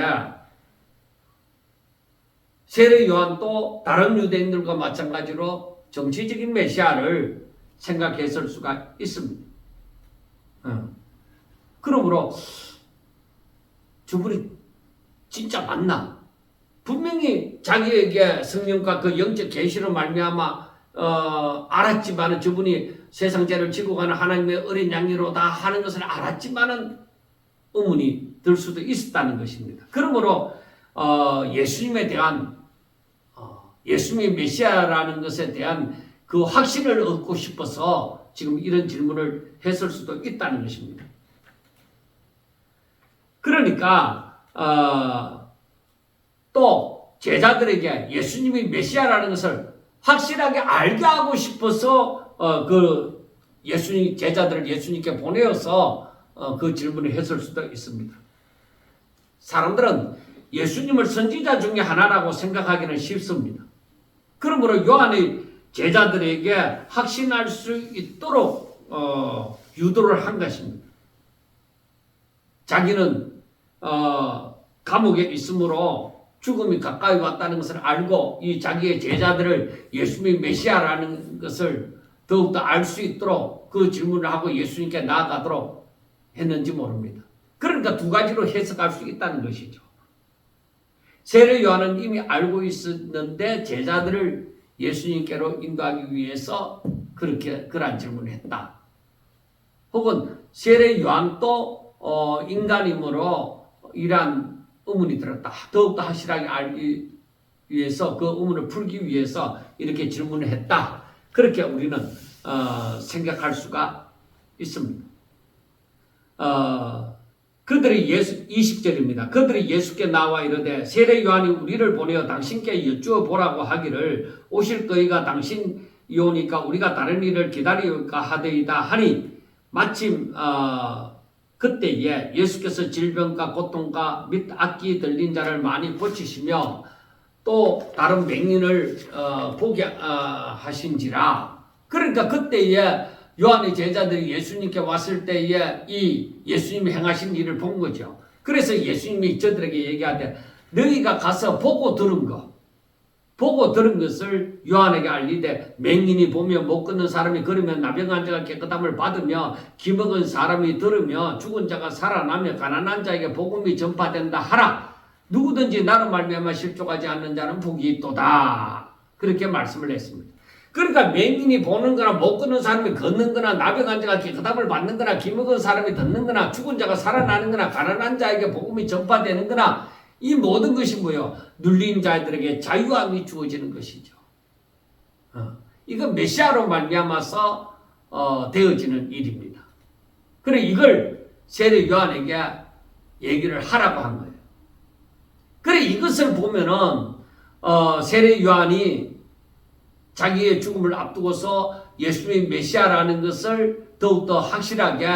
세례 요한도 다른 유대인들과 마찬가지로 정치적인 메시아를 생각했을 수가 있습니다. 그러므로 저분이 진짜 맞나? 분명히 자기에게 성령과 그 영적 계시로 말미암아 알았지만은 저분이 세상 죄를 지고 가는 하나님의 어린 양이로다 하는 것을 알았지만은 의문이 들 수도 있었다는 것입니다. 그러므로 예수님에 대한 예수님이 메시아라는 것에 대한 그 확신을 얻고 싶어서 지금 이런 질문을 했을 수도 있다는 것입니다. 그러니까 또 제자들에게 예수님이 메시아라는 것을 확실하게 알게 하고 싶어서 그 예수님 제자들을 예수님께 보내어서 그 질문을 했을 수도 있습니다. 사람들은 예수님을 선지자 중에 하나라고 생각하기는 쉽습니다. 그러므로 요한의 제자들에게 확신할 수 있도록 유도를 한 것입니다. 자기는 감옥에 있으므로 죽음이 가까이 왔다는 것을 알고 이 자기의 제자들을 예수님이 메시아라는 것을 더욱더 알 수 있도록 그 질문을 하고 예수님께 나아가도록 했는지 모릅니다. 그러니까 두 가지로 해석할 수 있다는 것이죠. 세례 요한은 이미 알고 있었는데 제자들을 예수님께로 인도하기 위해서 그러한 질문을 했다. 혹은 세례 요한도 인간이므로 이러한 의문이 들었다. 더욱더 확실하게 알기 위해서 그 의문을 풀기 위해서 이렇게 질문을 했다. 그렇게 우리는 생각할 수가 있습니다. 그들이 20절입니다. 그들이 예수께 나와 이르되 세례 요한이 우리를 보내어 당신께 여쭈어 보라고 하기를 오실 거이가 당신이오니까 우리가 다른 일을 기다릴까 하되이다 하니 마침 그때에 예수께서 질병과 고통과 및 악기 들린 자를 많이 고치시며 또 다른 맹인을 보게 하신지라. 그러니까 그때에 요한의 제자들이 예수님께 왔을 때에 이 예수님이 행하신 일을 본 거죠. 그래서 예수님이 저들에게 얘기하되 너희가 가서 보고 들은 것을 요한에게 알리되 맹인이 보며 못 걷는 사람이 걸으며 나병한 자가 깨끗함을 받으며 기먹은 사람이 들으며 죽은 자가 살아나며 가난한 자에게 복음이 전파된다 하라. 누구든지 나로 말미암아 실족하지 않는 자는 복이 있도다. 그렇게 말씀을 했습니다. 그러니까 맹인이 보는 거나 못 걷는 사람이 걷는 거나 나병한 자가 깨끗함을 받는 거나 기먹은 사람이 듣는 거나 죽은 자가 살아나는 거나 가난한 자에게 복음이 전파되는 거나 이 모든 것이 뭐예요? 눌린 자들에게 자유함이 주어지는 것이죠. 이건 메시아로 말미암아서 되어지는 일입니다. 그래 이걸 세례 요한에게 얘기를 하라고 한 거예요. 그래 이것을 보면은 세례 요한이 자기의 죽음을 앞두고서 예수님이 메시아라는 것을 더욱더 확실하게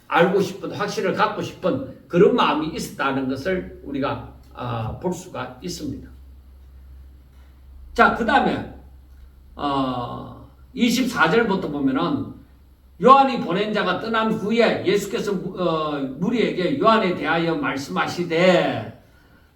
알고 싶은, 확신을 갖고 싶은 그런 마음이 있었다는 것을 우리가 볼 수가 있습니다. 자, 그 다음에 24절부터 보면은 요한이 보낸 자가 떠난 후에 예수께서 무리에게 요한에 대하여 말씀하시되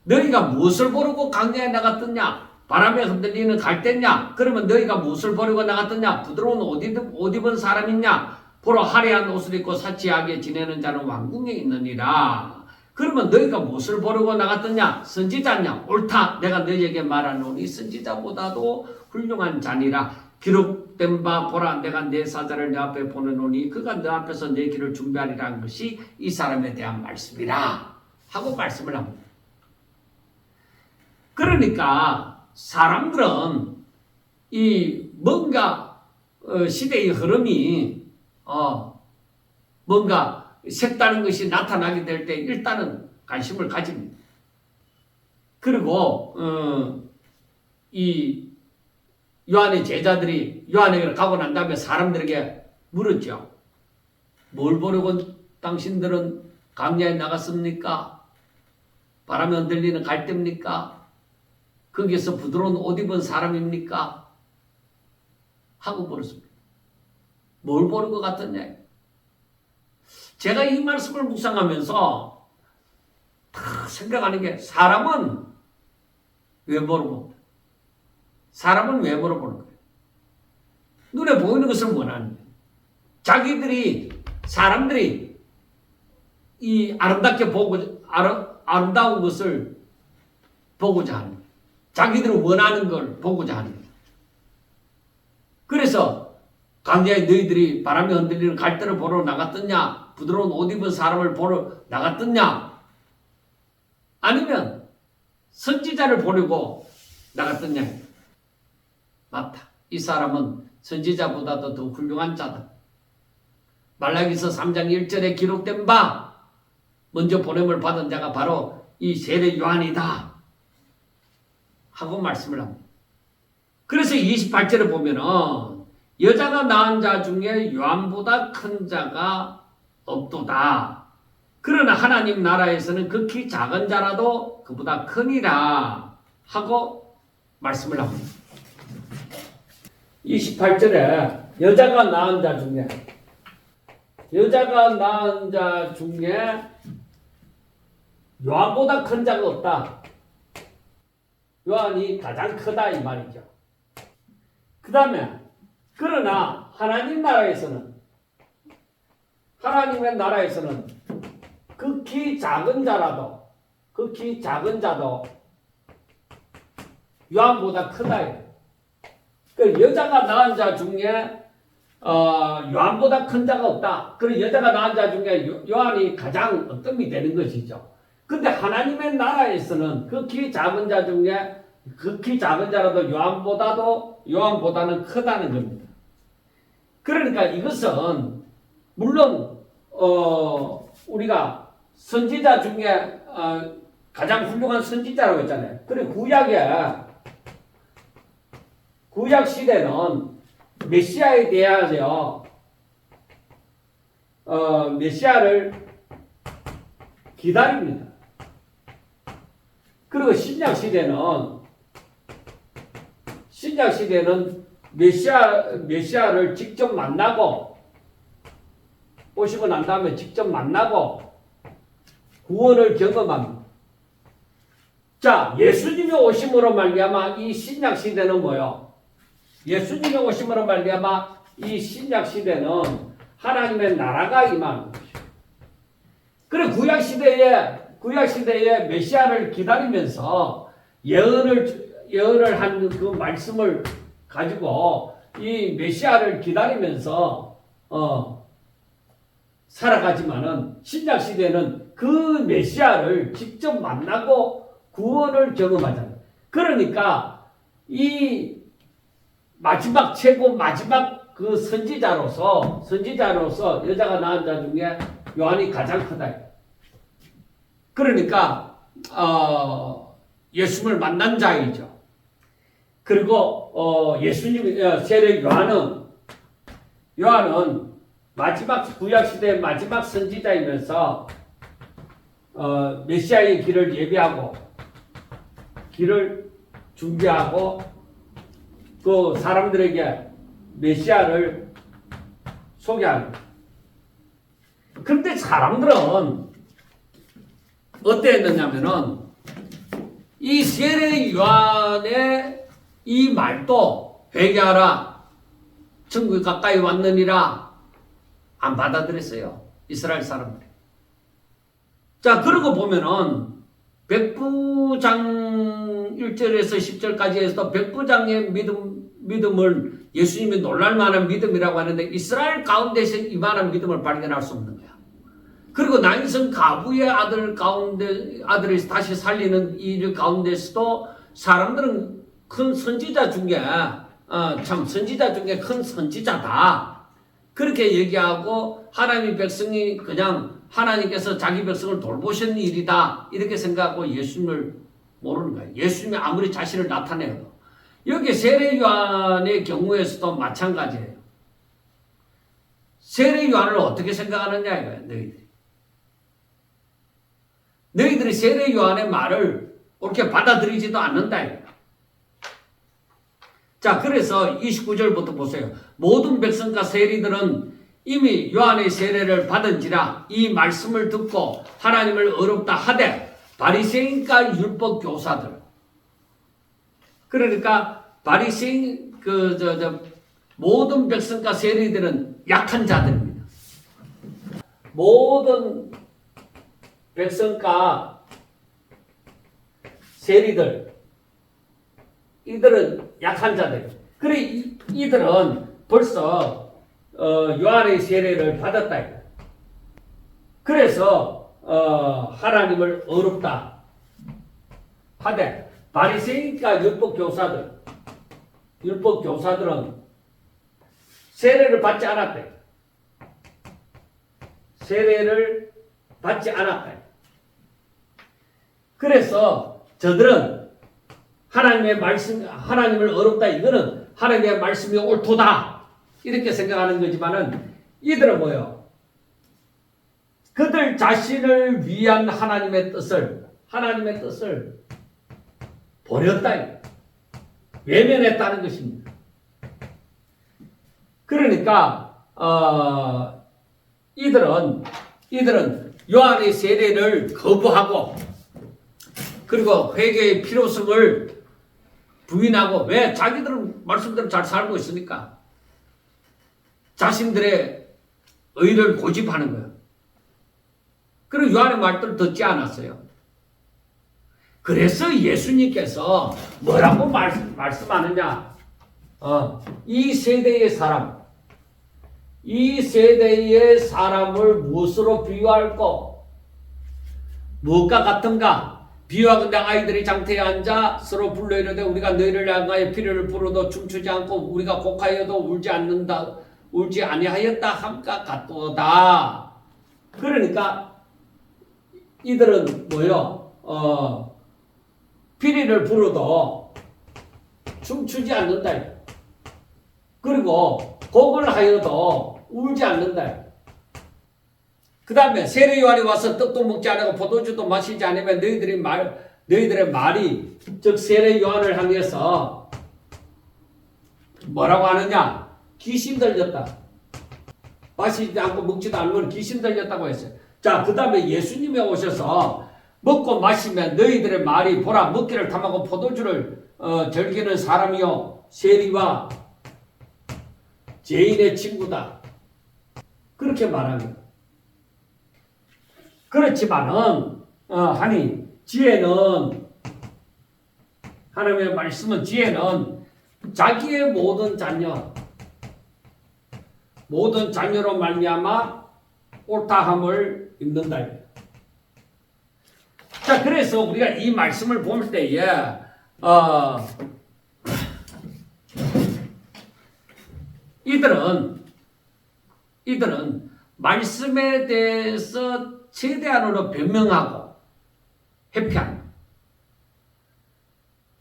너희가 무엇을 보려고 광야에 나갔더냐? 바람에 흔들리는 갈대냐? 그러면 너희가 무엇을 보려고 나갔더냐? 부드러운 옷 입은 사람이냐? 보러 화려한 옷을 입고 사치하게 지내는 자는 왕궁에 있느니라. 그러면 너희가 무엇을 보려고 나갔더냐? 선지자냐? 옳다. 내가 너희에게 말하노니 선지자보다도 훌륭한 자니라. 기록된 바 보라 내가 내 사자를 내 앞에 보내노니 그가 내 앞에서 내 길을 준비하리라는 것이 이 사람에 대한 말씀이라 하고 말씀을 합니다. 그러니까 사람들은 이 뭔가 시대의 흐름이 뭔가 색다른 것이 나타나게 될 때 일단은 관심을 가집니다. 그리고 이 요한의 제자들이 요한에게 가고 난 다음에 사람들에게 물었죠. 뭘 보려고 당신들은 광야에 나갔습니까? 바람에 흔들리는 갈대입니까? 거기에서 부드러운 옷 입은 사람입니까? 하고 물었습니다. 뭘 보는 것 같았냐? 제가 이 말씀을 묵상하면서 다 생각하는 게 사람은 왜 물어봅니다. 사람은 왜 물어보는 거예요? 눈에 보이는 것을 원하는 거예요. 사람들이 이 아름다운 것을 보고자 하는 거예요. 자기들이 원하는 걸 보고자 하는 거예요. 그래서 광야에 너희들이 바람에 흔들리는 갈대를 보러 나갔더냐? 부드러운 옷 입은 사람을 보러 나갔더냐? 아니면 선지자를 보려고 나갔더냐? 맞다. 이 사람은 선지자보다도 더 훌륭한 자다. 말라기서 3장 1절에 기록된 바 먼저 보냄을 받은 자가 바로 이 세례 요한이다 하고 말씀을 합니다. 그래서 28절에 보면은 여자가 낳은 자 중에 요한보다 큰 자가 없도다. 그러나 하나님 나라에서는 극히 작은 자라도 그보다 크니라 하고 말씀을 합니다. 28절에 여자가 낳은 자 중에 요한보다 큰 자가 없다. 요한이 가장 크다 이 말이죠. 그 다음에 그러나 하나님의 나라에서는 극히 작은 자도 요한보다 크다. 그 여자가 낳은 자 중에 요한보다 큰 자가 없다. 그리고 여자가 낳은 자 중에 요한이 가장 어떤이 되는 것이죠. 근데 하나님의 나라에서는 극히 작은 자 중에 극히 작은 자라도 요한보다는 크다는 겁니다. 그러니까 이것은 물론 우리가 선지자 중에 가장 훌륭한 선지자라고 했잖아요. 그래 구약 시대는 메시아에 대하여 메시아를 기다립니다. 그리고 신약 시대는 메시아를 직접 만나고 오시고 난 다음에 직접 만나고 구원을 경험합니다. 자, 예수님의 오심으로 말미암아 이 신약 시대는 뭐요? 예수님의 오심으로 말미암아 이 신약 시대는 하나님의 나라가 임하는 것이죠. 그래 구약 시대에 메시아를 기다리면서 예언을 한 그 말씀을 가지고 이 메시아를 기다리면서 살아가지만은 신약 시대는 그 메시아를 직접 만나고 구원을 경험하잖아요. 그러니까 이 마지막 그 선지자로서 여자가 낳은 자 중에 요한이 가장 크다. 그러니까 예수님을 만난 자이죠. 그리고 세례 요한은 구약 시대의 마지막 선지자이면서 메시아의 길을 예비하고 길을 준비하고 그 사람들에게 메시아를 소개합니다. 그런데 사람들은 어땠느냐면은 이 세례 요한의 이 말도 회개하라 천국이 가까이 왔느니라 안 받아들였어요. 이스라엘 사람들이. 자, 그러고 보면은 백부장 1절에서 10절까지 해서 백부장의 믿음을 예수님이 놀랄만한 믿음이라고 하는데 이스라엘 가운데서 이만한 믿음을 발견할 수 없는 거야. 그리고 나인성 가부의 아들을 다시 살리는 일 가운데서도 사람들은 큰 선지자 중에 선지자 중에 큰 선지자다. 그렇게 얘기하고 하나님의 백성이 그냥 하나님께서 자기 백성을 돌보신 일이다. 이렇게 생각하고 예수님을 모르는 거예요. 예수님이 아무리 자신을 나타내도. 여기 세례 요한의 경우에서도 마찬가지예요. 세례 요한을 어떻게 생각하느냐 이거예요. 너희들이 세례 요한의 말을 옳게 받아들이지도 않는다 이거예요. 자, 그래서 29절부터 보세요. 모든 백성과 세리들은 이미 요한의 세례를 받은지라 이 말씀을 듣고 하나님을 어렵다 하되 바리새인과 율법 교사들. 그러니까 바리새인 모든 백성과 세리들은 약한 자들입니다. 모든 백성과 세리들 이들은 약한 자들. 그래 이들은 벌써 요한의 세례를 받았다. 그래서 하나님을 어렵다 하되 바리새인과 율법 교사들은 세례를 받지 않았다. 세례를 받지 않았다. 그래서 저들은 하나님을 어렵다. 이거는 하나님의 말씀이 옳도다. 이렇게 생각하는 거지만은 이들은 뭐예요? 그들 자신을 위한 하나님의 뜻을 버렸다. 외면했다는 것입니다. 그러니까 이들은 요한의 세례를 거부하고 그리고 회개의 필요성을 부인하고 왜? 자기들은 말씀대로 잘 살고 있으니까 자신들의 의를 고집하는 거예요. 그리고 요한의 말들을 듣지 않았어요. 그래서 예수님께서 뭐라고 말씀하느냐? 이 세대의 사람을 무엇으로 비유할꼬? 무엇과 같은가? 비유하건대 아이들이 장터에 앉아 서로 불러 이르되 우리가 너희를 향하여 피를 부르도 춤추지 않고 우리가 곡하여도 울지 아니하였다 함과 같도다. 그러니까 이들은 뭐요? 피리를 불어도 춤추지 않는다. 그리고 곡을 하여도 울지 않는다. 그 다음에 세례 요한이 와서 떡도 먹지 않고 포도주도 마시지 않으면 너희들의 말이, 즉 세례 요한을 향해서 뭐라고 하느냐? 귀신 들렸다. 마시지 않고 먹지도 않으면 귀신 들렸다고 했어요. 자, 그 다음에 예수님이 오셔서 먹고 마시면 너희들의 말이 보라 먹기를 탐하고 포도주를 즐기는 사람이요 세리와 죄인의 친구다. 그렇게 말합니다. 그렇지만은 하니 지혜는, 하나님의 말씀은 지혜는 자기의 모든 자녀로 말미암아 옳다함을 입는다. 자, 그래서 우리가 이 말씀을 볼 때에 이들은 말씀에 대해서 최대한으로 변명하고 회피합니다.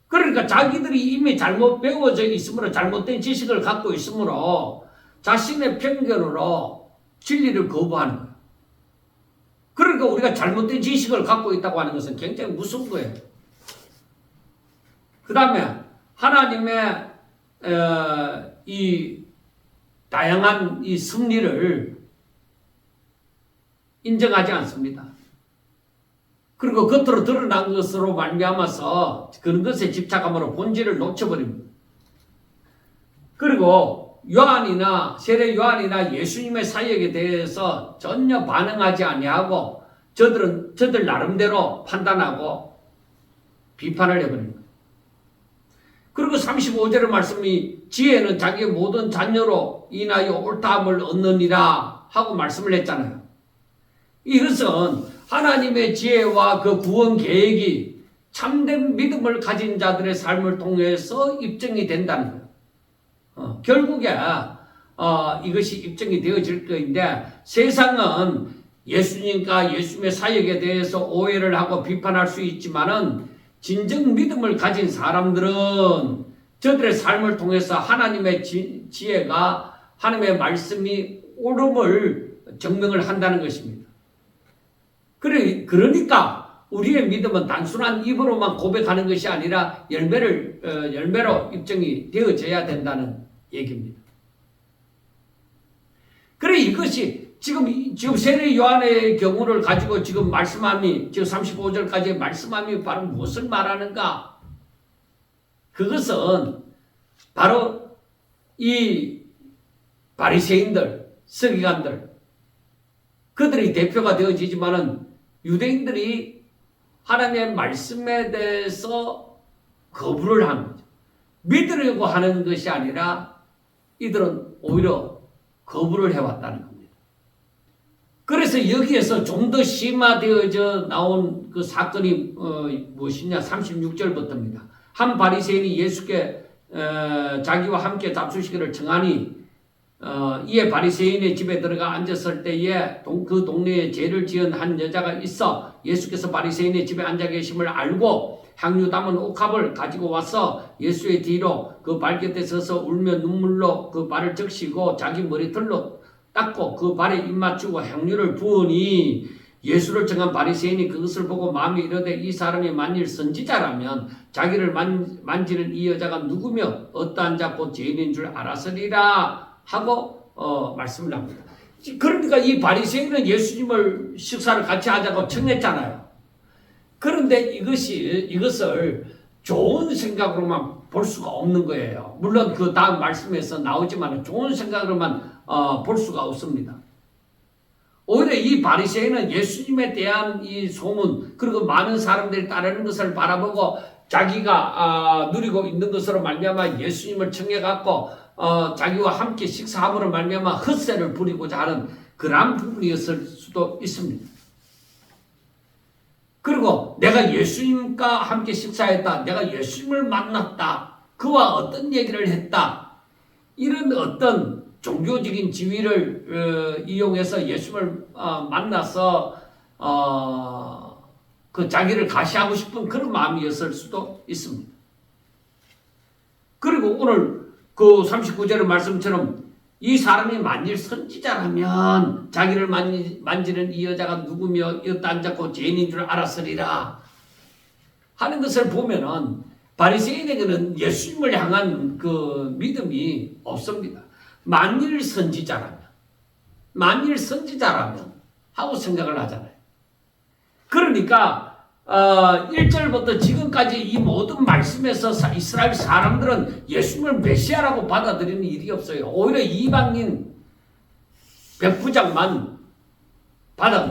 그러니까 자기들이 이미 잘못 배워져 있으므로, 잘못된 지식을 갖고 있으므로 자신의 편견으로 진리를 거부하는 거예요. 그러니까 우리가 잘못된 지식을 갖고 있다고 하는 것은 굉장히 무서운 거예요. 그 다음에 하나님의 이 다양한 이 섭리를 인정하지 않습니다. 그리고 겉으로 드러난 것으로 말미암아서 그런 것에 집착함으로 본질을 놓쳐버립니다. 그리고 세례 요한이나 예수님의 사역에 대해서 전혀 반응하지 아니하고 저들 나름대로 판단하고 비판을 해버립니다. 그리고 35절의 말씀이 지혜는 자기의 모든 자녀로 인하여 옳다함을 얻느니라 하고 말씀을 했잖아요. 이것은 하나님의 지혜와 그 구원 계획이 참된 믿음을 가진 자들의 삶을 통해서 입증이 된다는 거예요. 결국에 이것이 입증이 되어질 것인데, 세상은 예수님과 예수님의 사역에 대해서 오해를 하고 비판할 수 있지만은 진정 믿음을 가진 사람들은 저들의 삶을 통해서 하나님의 지혜가, 하나님의 말씀이 옳음을 증명을 한다는 것입니다. 그러니까 우리의 믿음은 단순한 입으로만 고백하는 것이 아니라 열매로 입증이 되어져야 된다는 얘기입니다. 그래, 이것이 지금 세례 요한의 경우를 가지고 지금 말씀함이, 지금 35절까지 말씀함이 바로 무엇을 말하는가? 그것은 바로 이 바리새인들, 서기관들, 그들이 대표가 되어지지만은 유대인들이 하나님의 말씀에 대해서 거부를 하는 거죠. 믿으려고 하는 것이 아니라 이들은 오히려 거부를 해왔다는 겁니다. 그래서 여기에서 좀 더 심화되어져 나온 그 사건이 무엇이냐? 36절부터입니다. 한 바리새인이 예수께 자기와 함께 잡수시기를 청하니 이에 바리새인의 집에 들어가 앉았을 때에 그 동네에 죄를 지은 한 여자가 있어 예수께서 바리새인의 집에 앉아 계심을 알고 향유 담은 옥합을 가지고 와서 예수의 뒤로 그 발곁에 서서 울며 눈물로 그 발을 적시고 자기 머리털로 닦고 그 발에 입 맞추고 향유를 부으니 예수를 청한 바리새인이 그것을 보고 마음이 이르되 이 사람이 만일 선지자라면 자기를 만지는 이 여자가 누구며 어떠한 자 곧 죄인인 줄 알았으리라 하고 말씀을 합니다. 그러니까 이 바리새인은 예수님을 식사를 같이 하자고 청했잖아요. 그런데 이것을 좋은 생각으로만 볼 수가 없는 거예요. 물론 그 다음 말씀에서 나오지만 좋은 생각으로만 볼 수가 없습니다. 오히려 이 바리새인은 예수님에 대한 이 소문, 그리고 많은 사람들이 따르는 것을 바라보고 자기가 누리고 있는 것으로 말미암아 예수님을 청해갖고 자기와 함께 식사함으로 말미암아 헛세를 부리고자 하는 그러한 부분이었을 수도 있습니다. 그리고 내가 예수님과 함께 식사했다, 내가 예수님을 만났다, 그와 어떤 얘기를 했다, 이런 어떤 종교적인 지위를 이용해서 예수님을 만나서 그 자기를 가시하고 싶은 그런 마음이었을 수도 있습니다. 그리고 오늘 그 39절의 말씀처럼 이 사람이 만일 선지자라면 자기를 만지는 이 여자가 누구며 여기다 앉았고 죄인인 줄 알았으리라 하는 것을 보면은 바리새인에게는 예수님을 향한 그 믿음이 없습니다. 만일 선지자라면 하고 생각을 하잖아요. 그러니까 1절부터 지금까지 이 모든 말씀에서 이스라엘 사람들은 예수님을 메시아라고 받아들이는 일이 없어요. 오히려 이방인 백부장만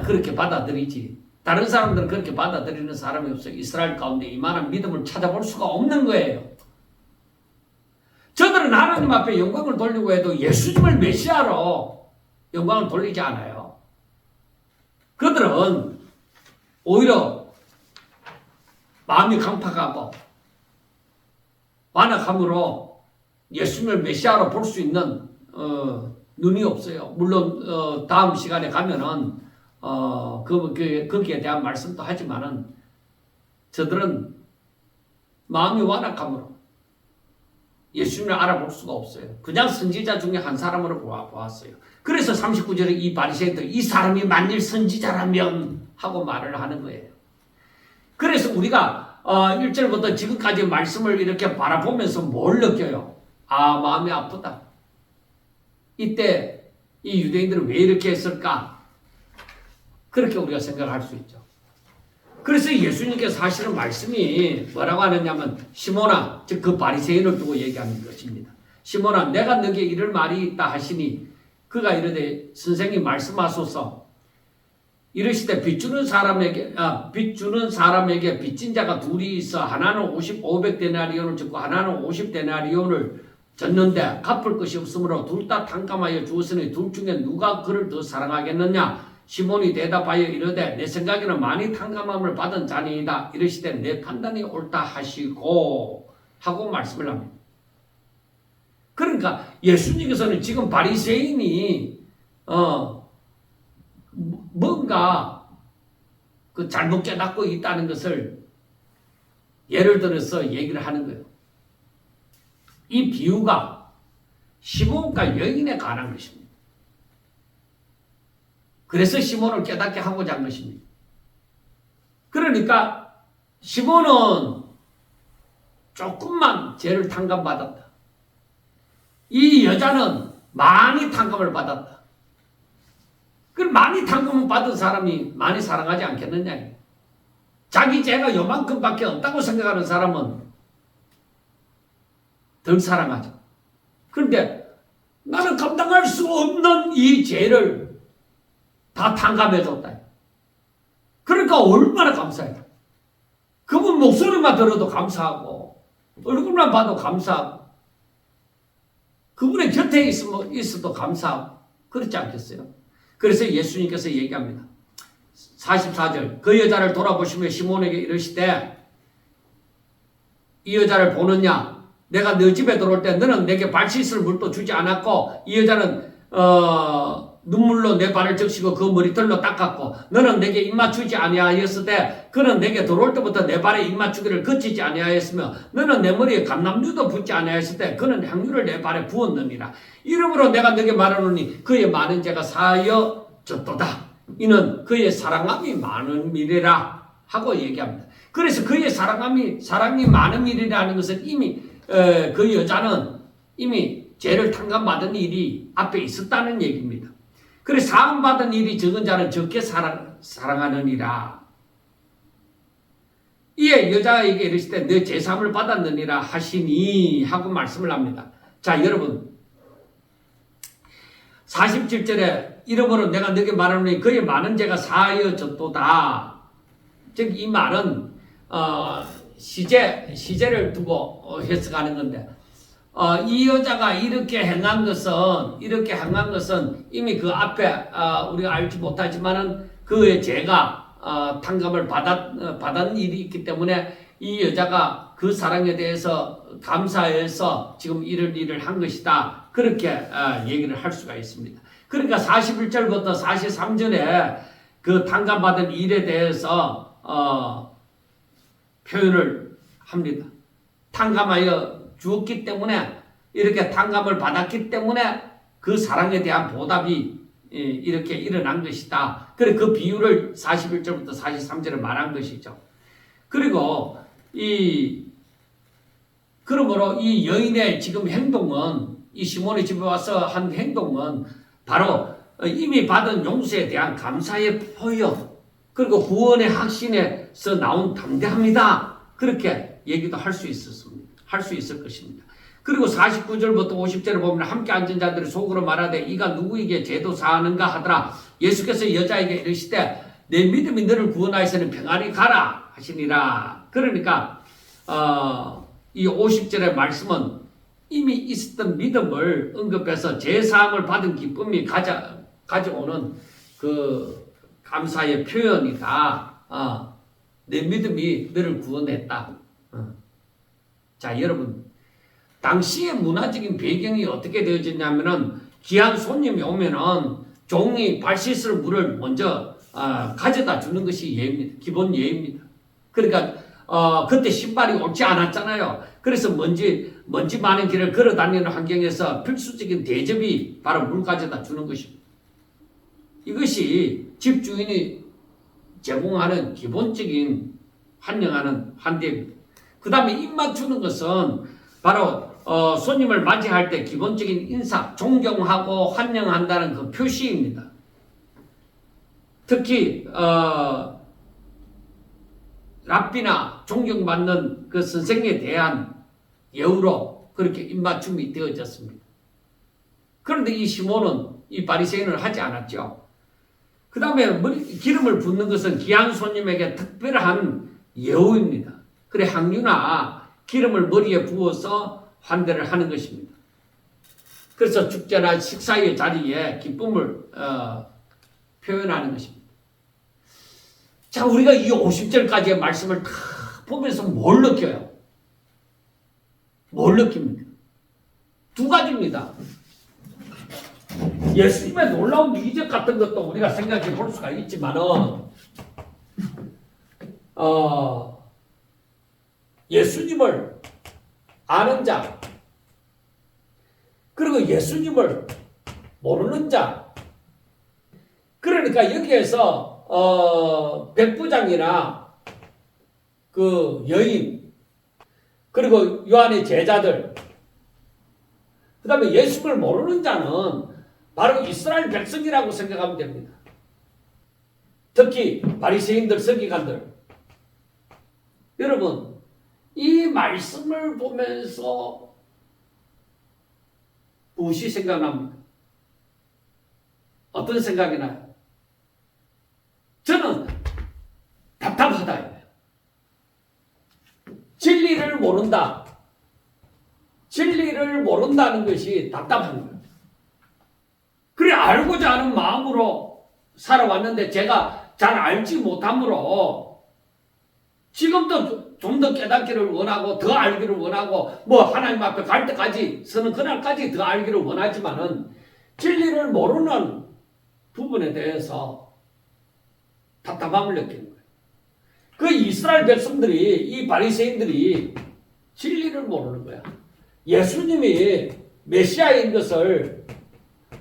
그렇게 받아들이지. 다른 사람들은 그렇게 받아들이는 사람이 없어요. 이스라엘 가운데 이만한 믿음을 찾아볼 수가 없는 거예요. 저들은 하나님 앞에 영광을 돌리고 해도 예수님을 메시아로 영광을 돌리지 않아요. 그들은 오히려 마음이 강팍하고 완악함으로 예수님을 메시아로 볼 수 있는 눈이 없어요. 물론 다음 시간에 가면은 거기에 대한 말씀도 하지만은 저들은 마음이 완악함으로 예수님을 알아볼 수가 없어요. 그냥 선지자 중에 한 사람으로 보았어요. 그래서 39절에 이 바리새인들 이 사람이 만일 선지자라면 하고 말을 하는 거예요. 그래서 우리가 1절부터 지금까지 말씀을 이렇게 바라보면서 뭘 느껴요? 마음이 아프다. 이때 이 유대인들은 왜 이렇게 했을까? 그렇게 우리가 생각할 수 있죠. 그래서 예수님께서 사실은 말씀이 뭐라고 하느냐면 시몬아, 즉 그 바리새인을 두고 얘기하는 것입니다. 시몬아, 내가 너에게 이럴 말이 있다 하시니 그가 이르되 선생님 말씀하소서. 이르시되 빚주는 사람에게 빚진 자가 둘이 있어 하나는 500데나리온을 줬고 하나는 50데나리온을 졌는데 갚을 것이 없으므로 둘 다 탕감하여 주었으니 둘 중에 누가 그를 더 사랑하겠느냐? 시몬이 대답하여 이르되 내 생각에는 많이 탕감함을 받은 자니이다. 이르시되 내 판단이 옳다 하시고 하고 말씀을 합니다. 그러니까 예수님께서는 지금 바리새인이 뭔가 그 잘못 깨닫고 있다는 것을 예를 들어서 얘기를 하는 거예요. 이 비유가 시몬과 여인에 관한 것입니다. 그래서 시몬을 깨닫게 하고자 한 것입니다. 그러니까 시몬은 조금만 죄를 탕감받았다. 이 여자는 많이 탕감을 받았다. 그럼 많이 탕감을 받은 사람이 많이 사랑하지 않겠느냐. 자기 죄가 요만큼밖에 없다고 생각하는 사람은 덜 사랑하죠. 그런데 나는 감당할 수 없는 이 죄를 다 탕감해줬다. 그러니까 얼마나 감사해. 그분 목소리만 들어도 감사하고 얼굴만 봐도 감사하고 그분의 곁에 있어도 감사하고 그렇지 않겠어요? 그래서 예수님께서 얘기합니다. 44절 그 여자를 돌아보시며 시몬에게 이르시되 이 여자를 보느냐? 내가 너 집에 들어올 때 너는 내게 발 씻을 물도 주지 않았고 이 여자는 눈물로 내 발을 적시고 그 머리털로 닦았고 너는 내게 입맞추지 아니하였으되 그는 내게 들어올 때부터 내 발에 입맞추기를 그치지 아니하였으며 너는 내 머리에 감람류도 붓지 아니하였으되 그는 향유를 내 발에 부었느니라. 이러므로 내가 너에게 말하노니 그의 많은 죄가 사하여졌도다. 이는 그의 사랑함이 많은 일이라 하고 얘기합니다. 그래서 그의 사랑이 많은 일이라는 것은 이미 그 여자는 이미 죄를 탕감받은 일이 앞에 있었다는 얘기입니다. 그래서 사함받은 일이 적은 자는 적게 사랑하느니라. 이에 여자에게 이르시되 너 제사함을 받았느니라 하시니 하고 말씀을 합니다. 자, 여러분 47절에 이러므로 내가 너에게 말하노니 그의 많은 죄가 사하여졌도다. 즉 이 말은 시제를 두고 해석하는 건데 이 여자가 이렇게 행한 것은 이미 그 앞에 우리가 알지 못하지만은 그의 죄가 탕감을 받은 일이 있기 때문에 이 여자가 그 사랑에 대해서 감사해서 지금 이런 일을 한 것이다. 그렇게 얘기를 할 수가 있습니다. 그러니까 41절부터 43절에 그 탕감받은 일에 대해서 표현을 합니다. 탕감하여 주었기 때문에 이렇게 탕감을 받았기 때문에 그 사랑에 대한 보답이 이렇게 일어난 것이다. 그래 그 비유를 41절부터 43절에 말한 것이죠. 그리고 그러므로 이 여인의 지금 행동은 이 시몬의 집에 와서 한 행동은 바로 이미 받은 용서에 대한 감사의 표현 그리고 구원의 확신에서 나온 담대합니다. 그렇게 얘기도 할 수 있을 것입니다. 그리고 49절부터 50절을 보면 함께 앉은 자들이 속으로 말하되 이가 누구에게 죄도 사하는가 하더라. 예수께서 여자에게 이르시되 내 믿음이 너를 구원하여서는 평안히 가라 하시니라. 그러니까 이 50절의 말씀은 이미 있었던 믿음을 언급해서 죄사함을 받은 기쁨이 가져오는 그 감사의 표현이다. 내 믿음이 너를 구원했다. 자, 여러분, 당시의 문화적인 배경이 어떻게 되어졌냐면은 귀한 손님이 오면은 종이 발 씻을 물을 먼저 가져다 주는 것이 예입니다. 기본 예입니다. 그러니까 그때 신발이 옳지 않았잖아요. 그래서 먼지 많은 길을 걸어 다니는 환경에서 필수적인 대접이 바로 물 가져다 주는 것입니다. 이것이 집주인이 제공하는 기본적인 환영하는 환대입니다. 그 다음에 입 맞추는 것은 바로 손님을 맞이할 때 기본적인 인사, 존경하고 환영한다는 그 표시입니다. 특히 랍비나 존경받는 그 선생에 대한 예우로 그렇게 입맞춤이 되어졌습니다. 그런데 이 시몬은 이 바리새인을 하지 않았죠. 그 다음에 기름을 붓는 것은 귀한 손님에게 특별한 예우입니다. 그래 향유나 기름을 머리에 부어서 환대를 하는 것입니다. 그래서 축제나 식사의 자리에 기쁨을 표현하는 것입니다. 자, 우리가 이 50절까지의 말씀을 다 보면서 뭘 느껴요? 뭘 느낍니까? 두 가지입니다. 예수님의 놀라운 이적 같은 것도 우리가 생각해 볼 수가 있지만은, 예수님을 아는 자, 그리고 예수님을 모르는 자, 그러니까 여기에서 백부장이나 그 여인, 그리고 요한의 제자들, 그 다음에 예수를 모르는 자는 바로 이스라엘 백성이라고 생각하면 됩니다. 특히 바리새인들, 서기관들. 여러분, 이 말씀을 보면서 무엇이 생각납니까? 어떤 생각이 나요? 저는 답답하다. 진리를 모른다. 진리를 모른다는 것이 답답한 거예요. 그래 알고자 하는 마음으로 살아왔는데 제가 잘 알지 못함으로 지금도 좀 더 깨닫기를 원하고 더 알기를 원하고 뭐 하나님 앞에 갈 때까지 서는 그날까지 더 알기를 원하지만은 진리를 모르는 부분에 대해서 답답함을 느끼는 거예요. 그 이스라엘 백성들이 이 바리새인들이 진리를 모르는 거야. 예수님이 메시아인 것을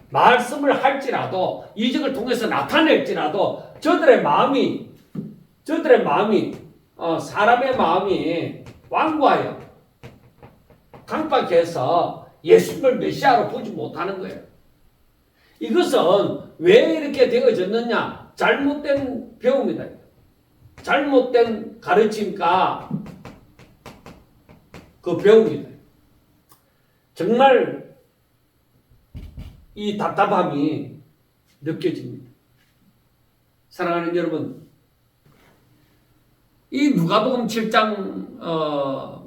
말씀을 할지라도 이적을 통해서 나타낼지라도 저들의 마음이 사람의 마음이 완고하여 강박해서 예수님을 메시아로 보지 못하는 거예요. 이것은 왜 이렇게 되어졌느냐? 잘못된 배움이다. 잘못된 가르침과 그 배움이다. 정말 이 답답함이 느껴집니다. 사랑하는 여러분, 이 누가복음 7장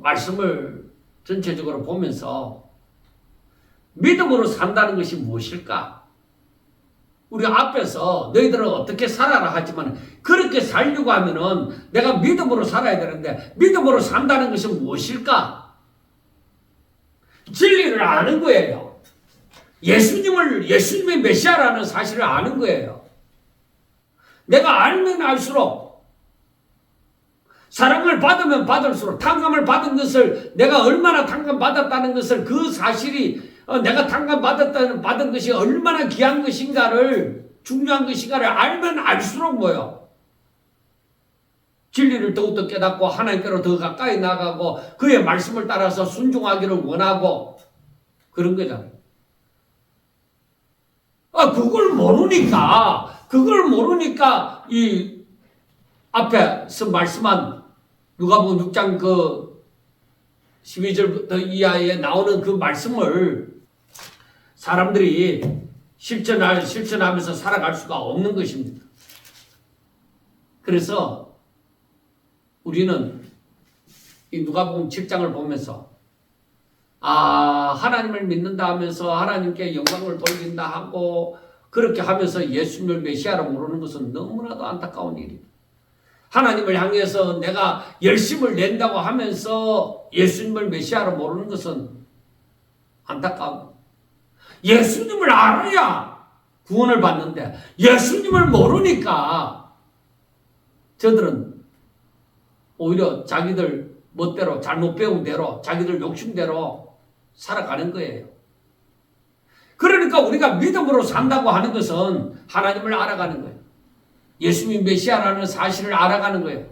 말씀을 전체적으로 보면서 믿음으로 산다는 것이 무엇일까? 우리 앞에서 너희들은 어떻게 살아라 하지만 그렇게 살려고 하면은 내가 믿음으로 살아야 되는데 믿음으로 산다는 것이 무엇일까? 진리를 아는 거예요. 예수님의 메시아라는 사실을 아는 거예요. 내가 알면 알수록 사랑을 받으면 받을수록 탕감을 받은 것을 내가 얼마나 탕감받았다는 것을 그 사실이 내가 받은 것이 얼마나 귀한 것인가를 중요한 것인가를 알면 알수록 뭐요? 진리를 더욱더 깨닫고 하나님께로 더 가까이 나가고 그의 말씀을 따라서 순종하기를 원하고 그런 거잖아요. 그걸 모르니까 이 앞에서 말씀한 누가복음 6장 그 12절부터 이하에 나오는 그 말씀을 사람들이 실천하면서 살아갈 수가 없는 것입니다. 그래서 우리는 이 누가복음 7장을 보면서 하나님을 믿는다 하면서 하나님께 영광을 돌린다 하고 그렇게 하면서 예수님을 메시아로 모르는 것은 너무나도 안타까운 일입니다. 하나님을 향해서 내가 열심을 낸다고 하면서 예수님을 메시아로 모르는 것은 안타까운. 예수님을 알아야 구원을 받는데 예수님을 모르니까 저들은 오히려 자기들 멋대로 잘못 배운 대로 자기들 욕심대로 살아가는 거예요. 그러니까 우리가 믿음으로 산다고 하는 것은 하나님을 알아가는 거예요. 예수님 메시아라는 사실을 알아가는 거예요.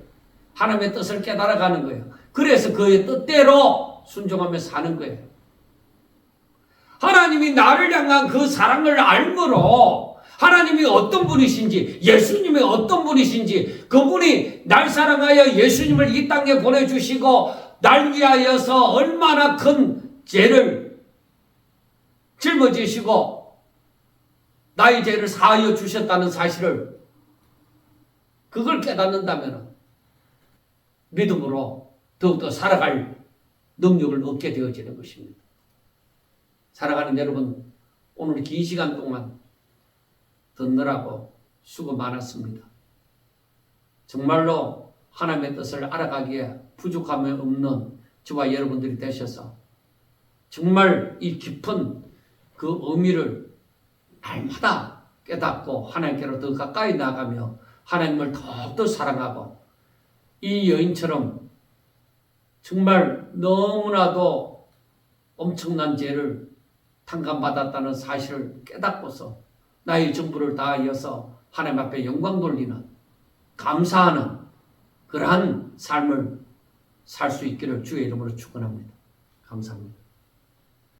하나님의 뜻을 깨달아가는 거예요. 그래서 그의 뜻대로 순종하며 사는 거예요. 하나님이 나를 향한 그 사랑을 알므로 하나님이 어떤 분이신지 예수님이 어떤 분이신지 그분이 날 사랑하여 예수님을 이 땅에 보내주시고 날 위하여서 얼마나 큰 죄를 짊어지시고 나의 죄를 사하여 주셨다는 사실을 그걸 깨닫는다면 믿음으로 더욱더 살아갈 능력을 얻게 되어지는 것입니다. 살아가는 여러분, 오늘 긴 시간 동안 듣느라고 수고 많았습니다. 정말로 하나님의 뜻을 알아가기에 부족함이 없는 저와 여러분들이 되셔서 정말 이 깊은 그 의미를 날마다 깨닫고 하나님께로 더 가까이 나가며 하나님을 더욱더 사랑하고 이 여인처럼 정말 너무나도 엄청난 죄를 탕감받았다는 사실을 깨닫고서 나의 전부를 다하여서 하나님 앞에 영광 돌리는 감사하는 그러한 삶을 살 수 있기를 주의 이름으로 축원합니다. 감사합니다.